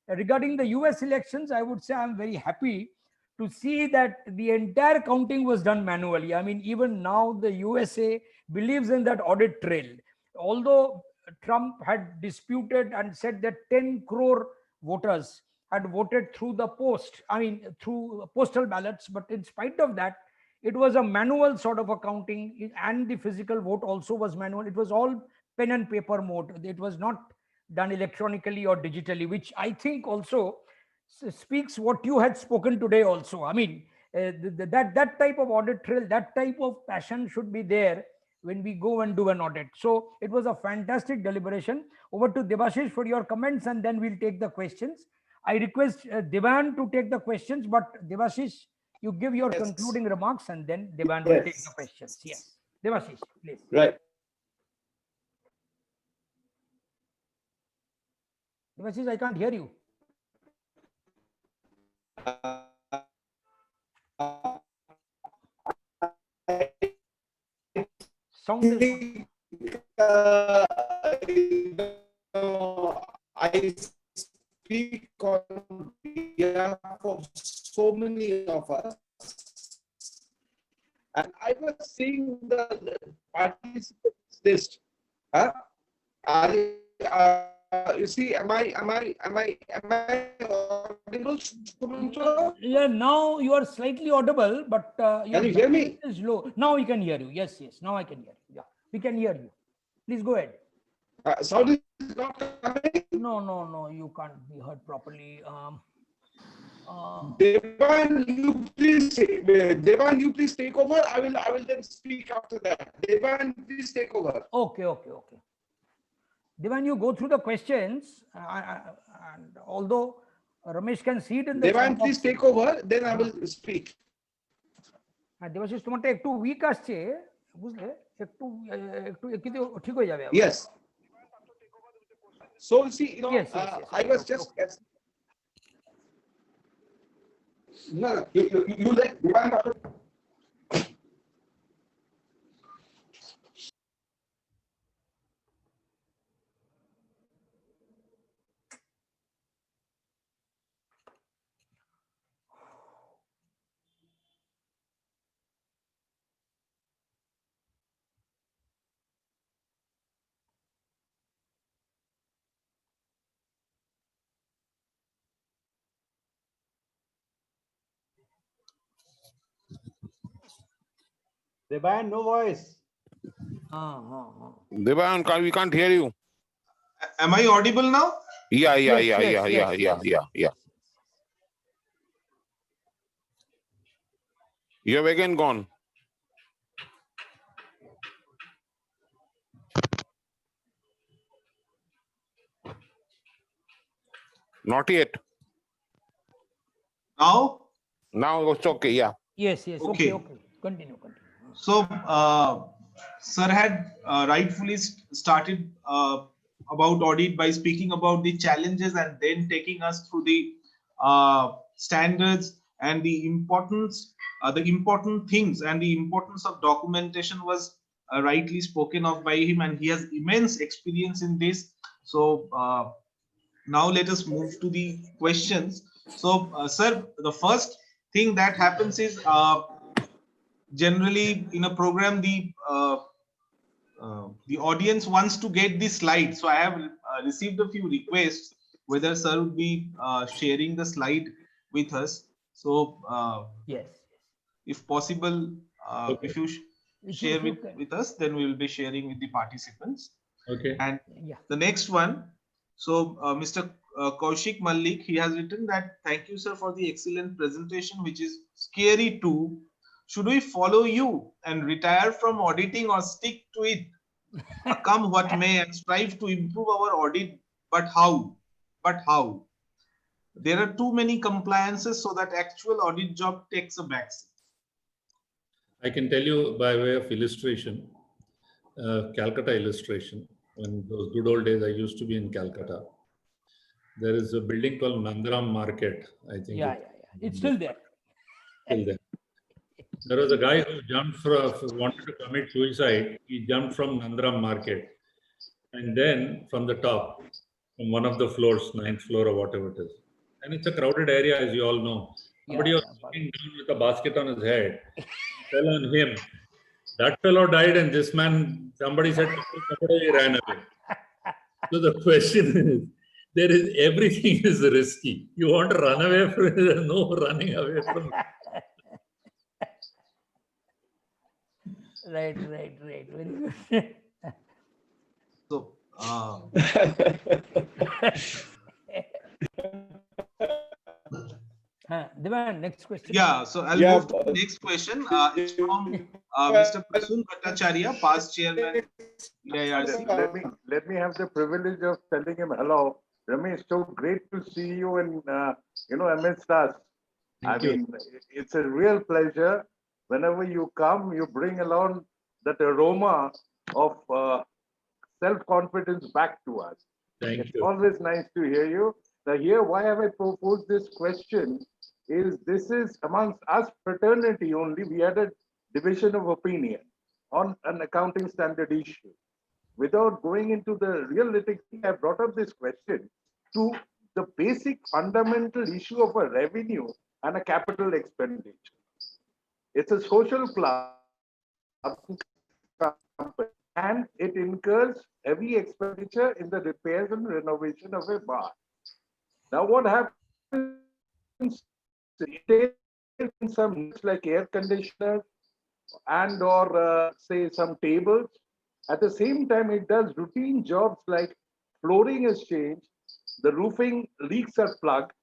Regarding the US elections, I would say I'm very happy to see that the entire counting was done manually. I mean, even now the USA believes in that audit trail. Although Trump had disputed and said that 10 crore voters had voted through the post, I mean, through postal ballots, but in spite of that, it was a manual sort of accounting, and the physical vote also was manual. It was all pen and paper mode. It was not done electronically or digitally, which I think also speaks what you had spoken today also. I mean, that type of audit trail, that type of passion should be there when we go and do an audit. So it was a fantastic deliberation. Over to Debashis for your comments, and then we'll take the questions. I request Debayan to take the questions, but Debashis, you give your concluding remarks, and then Debayan will take the questions. Yes, Debashis, please. Right. Debashis, I can't hear you. Sound is I speak on behalf of so many of us, and I was seeing the participants list. You see, am I audible? Yeah, now you are slightly audible, but can you hear me? Is low. Now we can hear you. Yes, now I can hear you. Yeah, we can hear you. Please go ahead. Sound is not coming? No, you can't be heard properly. Debayan, you please take over. I will then speak after that. Debayan, please take over. Okay. Debayan, you go through the questions, and although Ramesh can see it in the Debayan, please take over, then I will speak. Debashis, তোমারটা একটু weak আসছে, বুঝলে? একটু ঠিক হয়ে যাবে। Yes. So see, you know, yes. I was just. No, you let Debayan. Debayan, no voice. Debayan, we can't hear you. Am I audible now? Yeah. Yes. You have again gone. Not yet. Now? Now it's okay, yeah. Yes. Okay. Continue. So, sir had rightfully started about audit by speaking about the challenges and then taking us through the standards and the importance, the important things and the importance of documentation was rightly spoken of by him, and he has immense experience in this. So now let us move to the questions. So, sir, the first thing that happens is generally in a program the audience wants to get the slide. So I have received a few requests whether sir would be sharing the slide with us. So yes, if possible, Okay. if you share with us, then we will be sharing with the participants. Okay. And the next one, so Mr. Kaushik Malik. He has written that, thank you, sir, for the excellent presentation, which is scary too. Should we follow you and retire from auditing or stick to it? Come what may, and strive to improve our audit, but how? But how? There are too many compliances so that actual audit job takes a backseat. I can tell you by way of illustration, Calcutta illustration. When those good old days, I used to be in Calcutta. There is a building called Nandaram Market. I think It's still there. Still there. There was a guy who jumped wanted to commit suicide. He jumped from Nandaram Market, and then from the top, from one of the floors, 9th floor or whatever it is. And it's a crowded area, as you all know. Somebody was walking down with a basket on his head, fell on him. That fellow died, and this man, somebody said, he ran away. So the question is, everything is risky. You want to run away from it, there's no running away from it. Right. Very good. So, Debayan, next question. yeah, so I'll move to the next question. It's from Mr. Prasun Bhattacharya, past chairman. Let me have the privilege of telling him hello. Ramesh, so great to see you and amidst us. Thank you. It's a real pleasure. Whenever you come, you bring along that aroma of self-confidence back to us. Thank It's you. always nice to hear you. Now here, why have I proposed this question is this is amongst us fraternity only. We had a division of opinion on an accounting standard issue. Without going into the real litigation, I brought up this question to the basic fundamental issue of a revenue and a capital expenditure. It's a social club and it incurs heavy expenditure in the repairs and renovation of a bar. Now what happens, it takes some needs like air conditioners and or say some tables. At the same time, it does routine jobs like flooring is changed, the roofing leaks are plugged.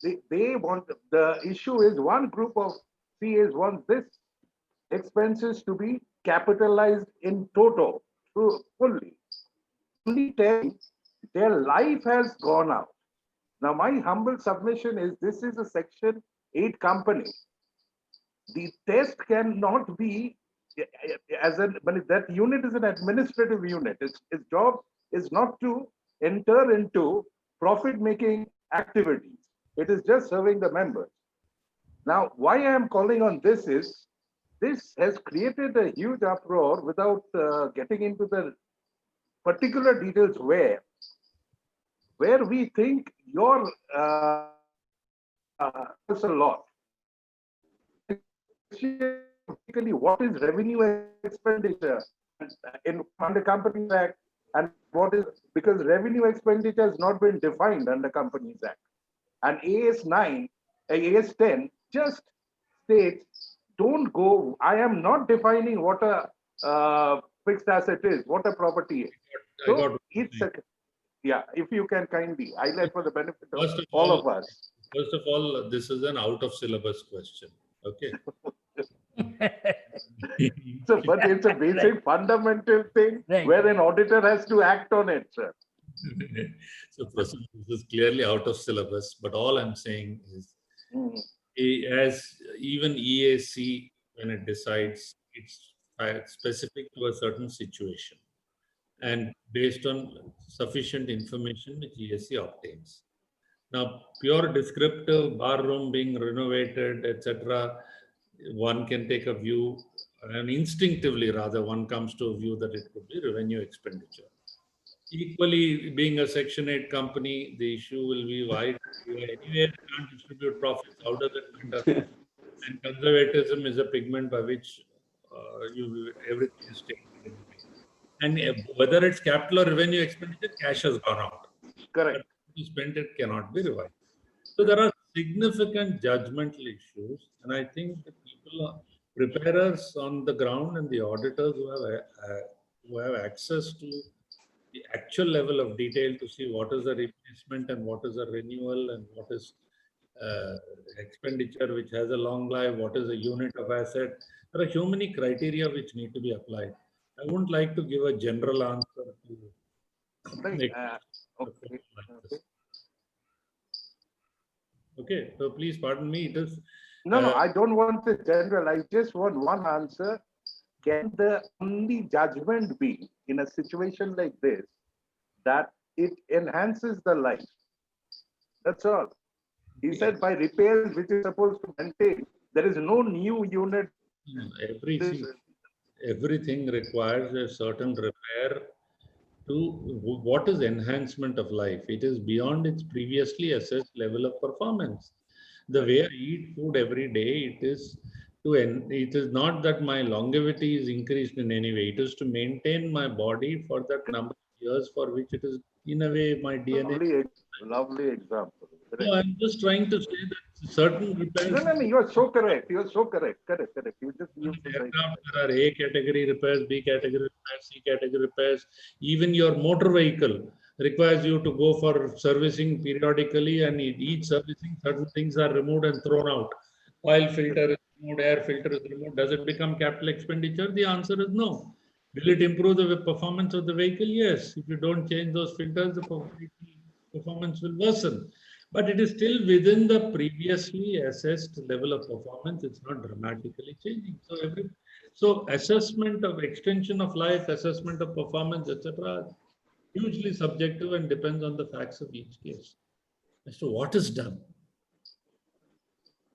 They want, the issue is one group of CAs want this expenses to be capitalized in total, fully. Only 10, their life has gone out. Now, my humble submission is this is a Section 8 company. The test cannot be but that unit is an administrative unit. Its job is not to enter into profit-making activities. It is just serving the members. Now, why I am calling on this is, this has created a huge uproar without getting into the particular details where we think your is a lot. Basically, what is revenue expenditure in under Companies Act, and what is, because revenue expenditure has not been defined under Companies Act, and AS 10 just states, don't go. I am not defining what a fixed asset is, what a property is. So it's a, yeah. If you can kindly highlight for the benefit of all of us. First of all, this is an out of syllabus question. Okay. So, but it's a basic fundamental thing where an auditor has to act on it, sir. So, this is clearly out of syllabus, but all I'm saying is, as even EAC, when it decides, it's specific to a certain situation and based on sufficient information which EAC obtains. Now, pure descriptive bar room being renovated, etc., one can take a view, and instinctively rather, one comes to a view that it could be revenue expenditure. Equally, being a Section 8 company, the issue will be why anyway you can't distribute profits. How does it matter? And conservatism is a pigment by which everything is taken. And whether it's capital or revenue expenditure, cash has gone out. Correct. But if you spend it, cannot be revised. So there are significant judgmental issues, and I think the people, preparers on the ground, and the auditors who have access to the actual level of detail to see what is the replacement and what is a renewal and what is expenditure which has a long life, what is a unit of asset. There are so many criteria which need to be applied. I wouldn't like to give a general answer to Right. Okay. Okay, so please pardon me. It is No, I don't want the general. I just want one answer. Can the only judgment be in a situation like this that it enhances the life? That's all. He said by repairs which is supposed to maintain, there is no new unit. everything requires a certain repair to what is enhancement of life. It is beyond its previously assessed level of performance. The way I eat food every day, it is not that my longevity is increased in any way. It is to maintain my body for that number of years for which it is, in a way, my DNA. Lovely example. No, I'm just trying to say that certain repairs. No, you're so correct. You're so correct. Correct. You just used the right. There are A category repairs, B category repairs, C category repairs. Even your motor vehicle requires you to go for servicing periodically, and in each servicing, certain things are removed and thrown out. Oil filter is removed, air filter is removed. Does it become capital expenditure? The answer is no. Will it improve the performance of the vehicle? Yes. If you don't change those filters, the performance will worsen. But it is still within the previously assessed level of performance. It's not dramatically changing. So assessment of extension of life, assessment of performance, etc., hugely subjective and depends on the facts of each case as to what is done.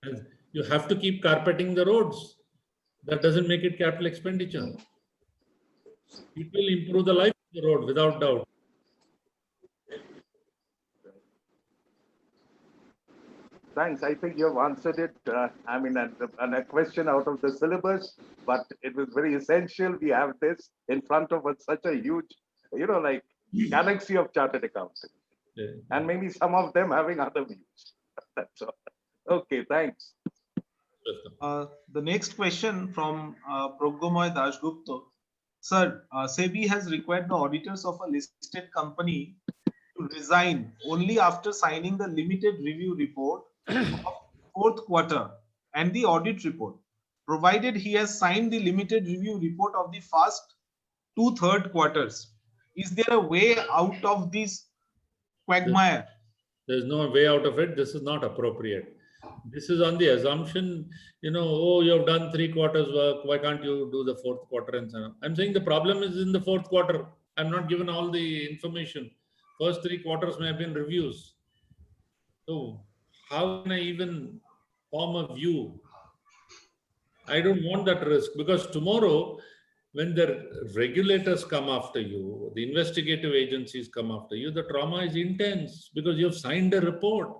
And you have to keep carpeting the roads. That doesn't make it capital expenditure. It will improve the life of the road without doubt. Thanks. I think you've answered it. I mean, and a question out of the syllabus, but it was very essential. We have this in front of us, such a huge, like galaxy of chartered accountants. Yeah. And maybe some of them having other views. That's all. Okay, thanks. The next question from Proggomoy Dasgupta. Sir, SEBI has required the auditors of a listed company to resign only after signing the limited review report of fourth quarter and the audit report, provided he has signed the limited review report of the first 2 third quarters. Is there a way out of this quagmire? There's no way out of it. This is not appropriate. This is on the assumption, oh, you have done 3 quarters work. Why can't you do the fourth quarter and so on? I'm saying the problem is in the fourth quarter. I'm not given all the information. First 3 quarters may have been reviews. So how can I even form a view? I don't want that risk, because tomorrow when the regulators come after you, the investigative agencies come after you, the trauma is intense because you've signed a report.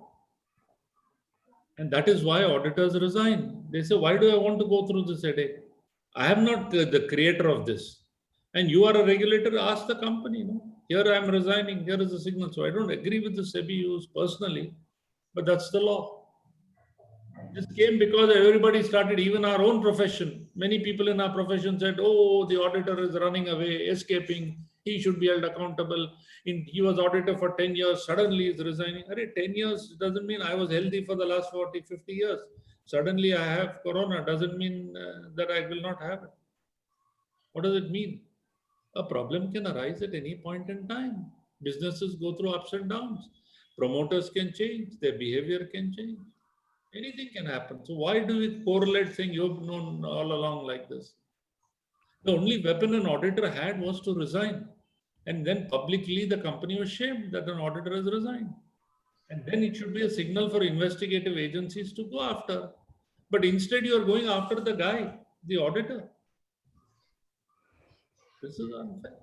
And that is why auditors resign. They say, why do I want to go through this headache? I am not the creator of this. And you are a regulator, ask the company. Here I am resigning, here is the signal. So I don't agree with the SEBI use personally, but that's the law. This came because everybody started, even our own profession. Many people in our profession said, oh, the auditor is running away, escaping. He should be held accountable. He was auditor for 10 years. Suddenly he's resigning. 10 years doesn't mean I was healthy for the last 40, 50 years. Suddenly I have corona. Doesn't mean that I will not have it. What does it mean? A problem can arise at any point in time. Businesses go through ups and downs. Promoters can change. Their behavior can change. Anything can happen. So why do we correlate saying you've known all along like this? The only weapon an auditor had was to resign. And then publicly the company was shamed that an auditor has resigned. And then it should be a signal for investigative agencies to go after. But instead you are going after the guy, the auditor. This is unfair.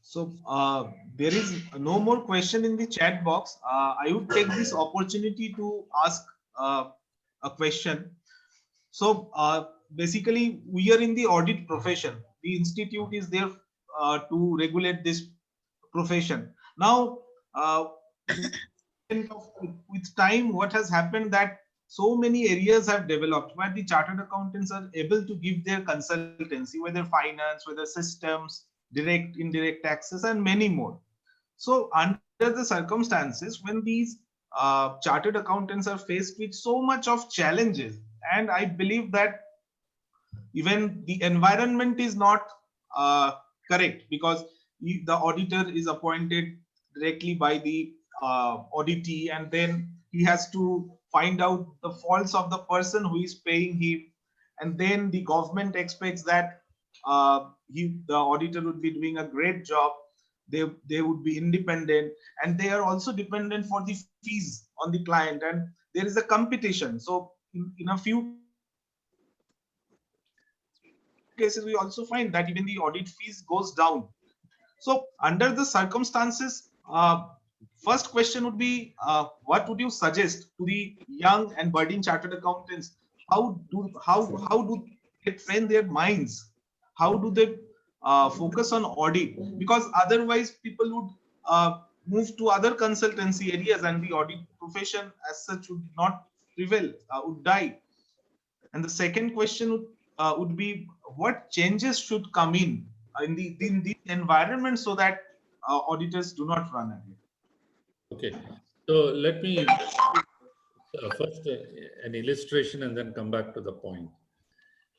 So there is no more question in the chat box. I would take this opportunity to ask a question. So basically, we are in the audit profession. The institute is there to regulate this profession. Now, with time, what has happened that so many areas have developed where the chartered accountants are able to give their consultancy, whether finance, whether systems, direct, indirect taxes, and many more. So under the circumstances, when these chartered accountants are faced with so much of challenges, and I believe that even the environment is not correct, because the auditor is appointed directly by the auditee, and then he has to find out the faults of the person who is paying him, and then the government expects that the auditor would be doing a great job. They would be independent, and they are also dependent for the fees on the client, and there is a competition. So in a few cases, we also find that even the audit fees goes down. So under the circumstances, first question would be, what would you suggest to the young and budding chartered accountants? How do they train their minds? How do they focus on audit? Because otherwise people would move to other consultancy areas, and the audit profession as such would not prevail, would die. And the second question would be, what changes should come in the environment so that auditors do not run ahead? Okay, so let me first an illustration and then come back to the point.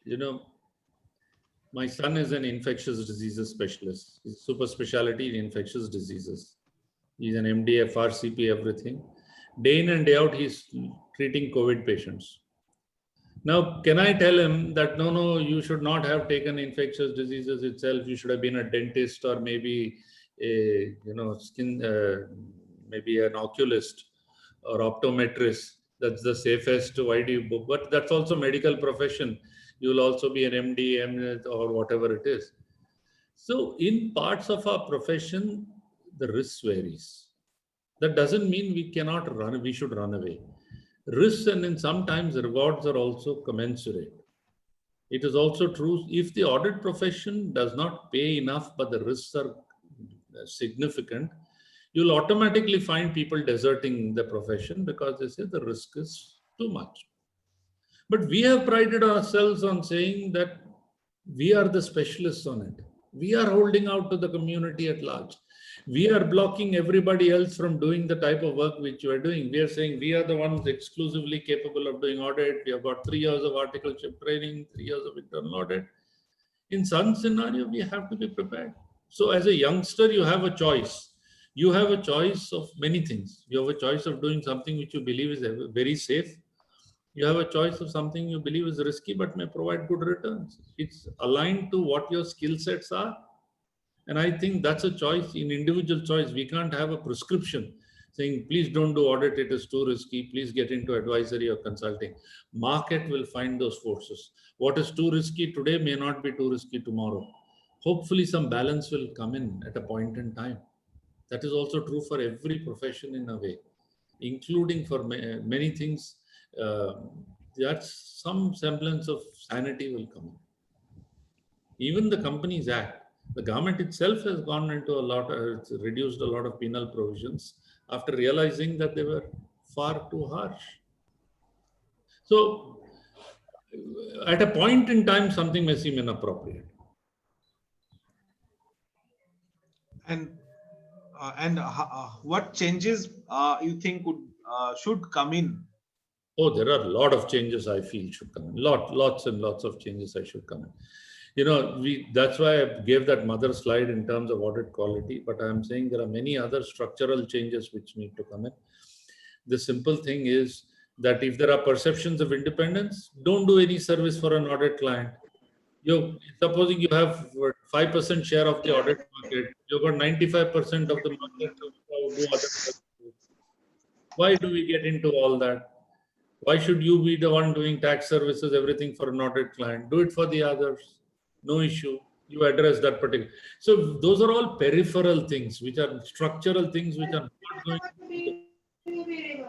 You know, my son is an infectious diseases specialist. He's super specialty in infectious diseases. He's an MD, FRCP, everything. Day in and day out, he's treating COVID patients. Now, can I tell him that, no, you should not have taken infectious diseases itself. You should have been a dentist, or maybe a, maybe an oculist or optometrist. That's the safest. Why do you book? But that's also medical profession. You will also be an MD, MS, or whatever it is. So in parts of our profession, the risk varies. That doesn't mean we cannot run, we should run away. Risks and in sometimes rewards are also commensurate. It is also true if the audit profession does not pay enough, but the risks are significant, you'll automatically find people deserting the profession because they say the risk is too much. But we have prided ourselves on saying that we are the specialists on it. We are holding out to the community at large. We are blocking everybody else from doing the type of work which you are doing. We are saying we are the ones exclusively capable of doing audit. We have got 3 years of articleship training, 3 years of internal audit. In some scenario, we have to be prepared. So as a youngster, you have a choice. You have a choice of many things. You have a choice of doing something which you believe is very safe. You have a choice of something you believe is risky but may provide good returns. It's aligned to what your skill sets are. And I think that's a choice, in individual choice. We can't have a prescription saying, please don't do audit, it is too risky. Please get into advisory or consulting. Market will find those forces. What is too risky today may not be too risky tomorrow. Hopefully some balance will come in at a point in time. That is also true for every profession in a way, including for many things. That's some semblance of sanity will come in. Even the Companies Act, the government itself has gone into it's reduced a lot of penal provisions after realizing that they were far too harsh. So at a point in time, something may seem inappropriate. And what changes you think should come in? Oh, there are a lot of changes I feel should come in. Lots and lots of changes I should come in. You know, that's why I gave that mother slide in terms of audit quality, but I'm saying there are many other structural changes which need to come in. The simple thing is that if there are perceptions of independence, don't do any service for an audit client. Supposing you have 5% share of the audit market, you've got 95% of the market to do other services. Why do we get into all that? Why should you be the one doing tax services, everything for an audit client? Do it for the others. No issue. You address that particular. So those are all peripheral things, which are structural things, which are not going to.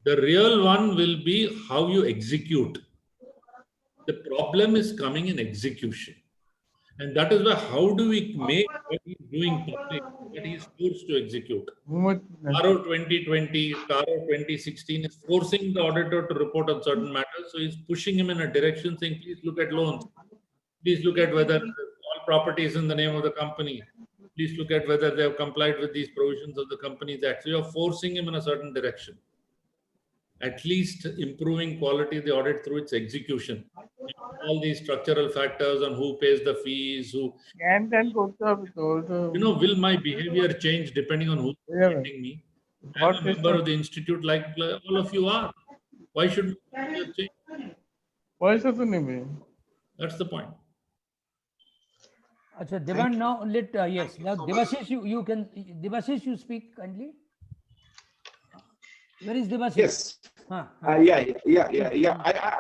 The real one will be how you execute. The problem is coming in execution. And that is why, how do we make what he's doing public, that he's forced to execute? RO 2020, RO 2016 is forcing the auditor to report on certain matters. So he's pushing him in a direction saying, please look at loans. Please look at whether all property is in the name of the company. Please look at whether they have complied with these provisions of the Companies Act. So you're forcing him in a certain direction. At least improving quality of the audit through its execution. All these structural factors on who pays the fees, who, will my behavior change depending on who's auditing me? I'm a member of the institute like all of you are. Why should behavior change? That's the point. Achha, Debayan, now yes. Now Debashis, you can Debashis, you speak kindly. Where is Debashis? Yes. Yeah.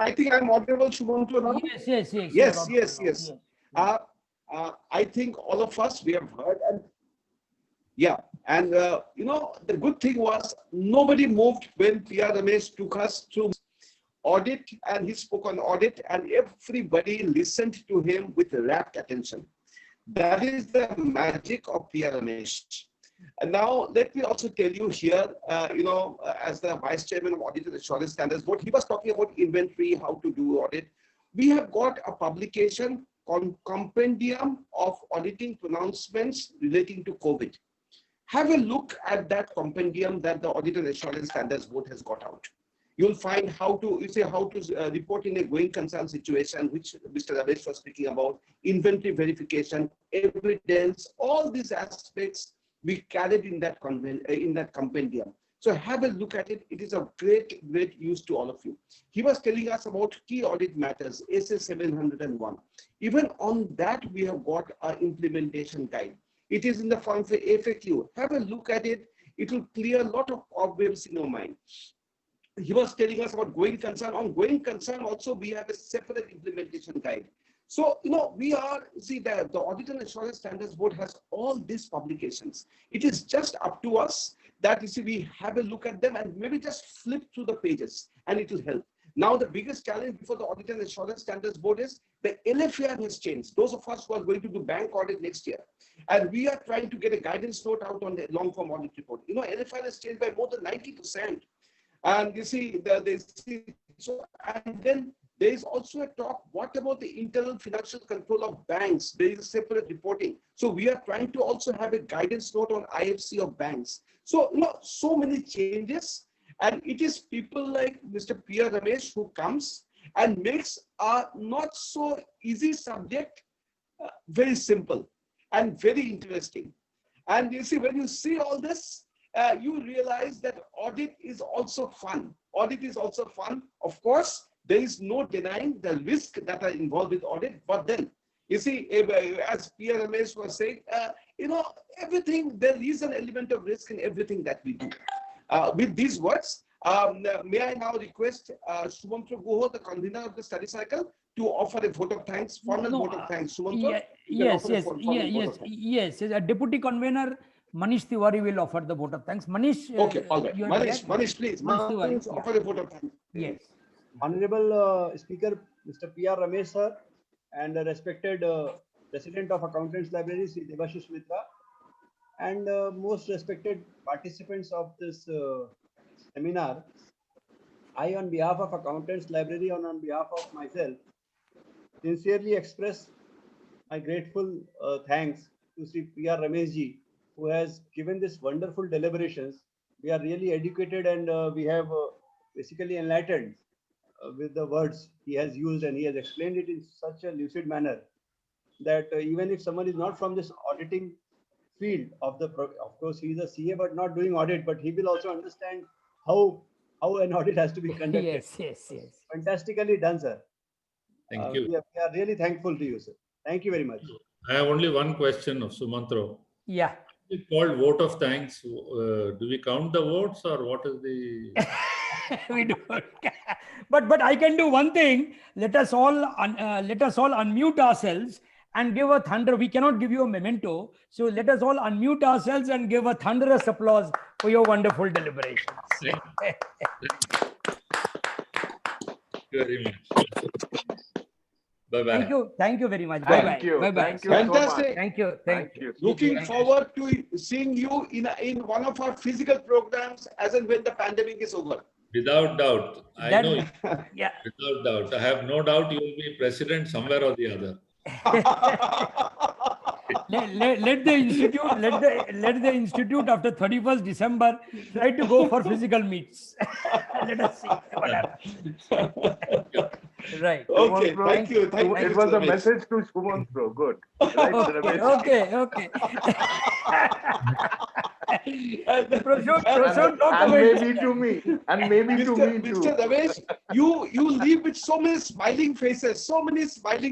I think I'm audible, Sumantra, now. Yes. I think all of us, we have heard, and the good thing was nobody moved when P R Ramesh took us through audit, and he spoke on audit, and everybody listened to him with rapt attention. That is the magic of P R Ramesh. And now let me also tell you here, as the Vice Chairman of Auditor Assurance Standards Board, he was talking about inventory, how to do audit. We have got a publication called Compendium of Auditing Pronouncements Relating to COVID. Have a look at that compendium that the Auditor Assurance Standards Board has got out. You'll find how to report in a going concern situation, which Mr. Ramesh was speaking about, inventory verification, evidence, all these aspects we carried in that compendium. So have a look at it. It is of great use to all of you. He was telling us about key audit matters, SS 701. Even on that, we have got our implementation guide. It is in the form of FAQ. Have a look at it. It will clear a lot of cobwebs in your mind. He was telling us about going concern. On going concern also, we have a separate implementation guide. So, we are, the Audit and Assurance Standards Board has all these publications. It is just up to us that, we have a look at them and maybe just flip through the pages, and it will help. Now, the biggest challenge before the Audit and Assurance Standards Board is the LFR has changed. Those of us who are going to do bank audit next year, and we are trying to get a guidance note out on the long form audit report. LFR has changed by more than 90%. And and then there is also a talk, what about the internal financial control of banks? There is a separate reporting. So we are trying to also have a guidance note on IFC of banks. So, so many changes. And it is people like Mr. P R Ramesh who comes and makes a not so easy subject very simple and very interesting. And when you see all this, you realize that audit is also fun. Audit is also fun. Of course, there is no denying the risk that are involved with audit. But then, as P R Ramesh was saying, everything, there is an element of risk in everything that we do. With these words, may I now request Sumantra Guha, the convener of the study cycle, to offer a vote of thanks, formal vote of thanks. Sumantra? Yes. A deputy convener, Manish Tiwari, will offer the vote of thanks. Manish. Okay, all right. Manish, please. Manish, offer a vote of thanks. Yes. Honorable Speaker, Mr. P R Ramesh sir, and respected President of Accountants Library, Sri Debashis Mitra, and most respected participants of this seminar, I, on behalf of Accountants Library and on behalf of myself, sincerely express my grateful thanks to Sri P R Ramesh ji, who has given this wonderful deliberations. We are really educated, and we have basically enlightened with the words he has used, and he has explained it in such a lucid manner that even if someone is not from this auditing field of course he is a CA but not doing audit, but he will also understand how an audit has to be conducted. Yes. Fantastically done, sir. Thank you. We are really thankful to you, sir. Thank you very much. I have only one question of Sumantra. Yeah. It's called vote of thanks. Do we count the votes, or what is the? We do. But I can do one thing. Let us all unmute ourselves and give a thunder. We cannot give you a memento. So let us all unmute ourselves and give a thunderous applause for your wonderful deliberations. Thank you very much. Bye-bye. Thank you very much. Thank you. Bye-bye. Thank you so Fantastic. much. Thank you. Looking forward to seeing you in one of our physical programs as and when the pandemic is over. Without doubt. I know. Yeah. Without doubt. I have no doubt you will be president somewhere or the other. let the institute after 31st December try to go for physical meets. Let us see what happens. Right. Okay, Sumantra, thank you. Thank you. It was a Ramesh. message to Sumantra. Good. Right, Ramesh? Okay. Prashant, talk And about maybe to me. And maybe to me too. Mr. Ramesh, you leave with so many smiling faces, so many smiling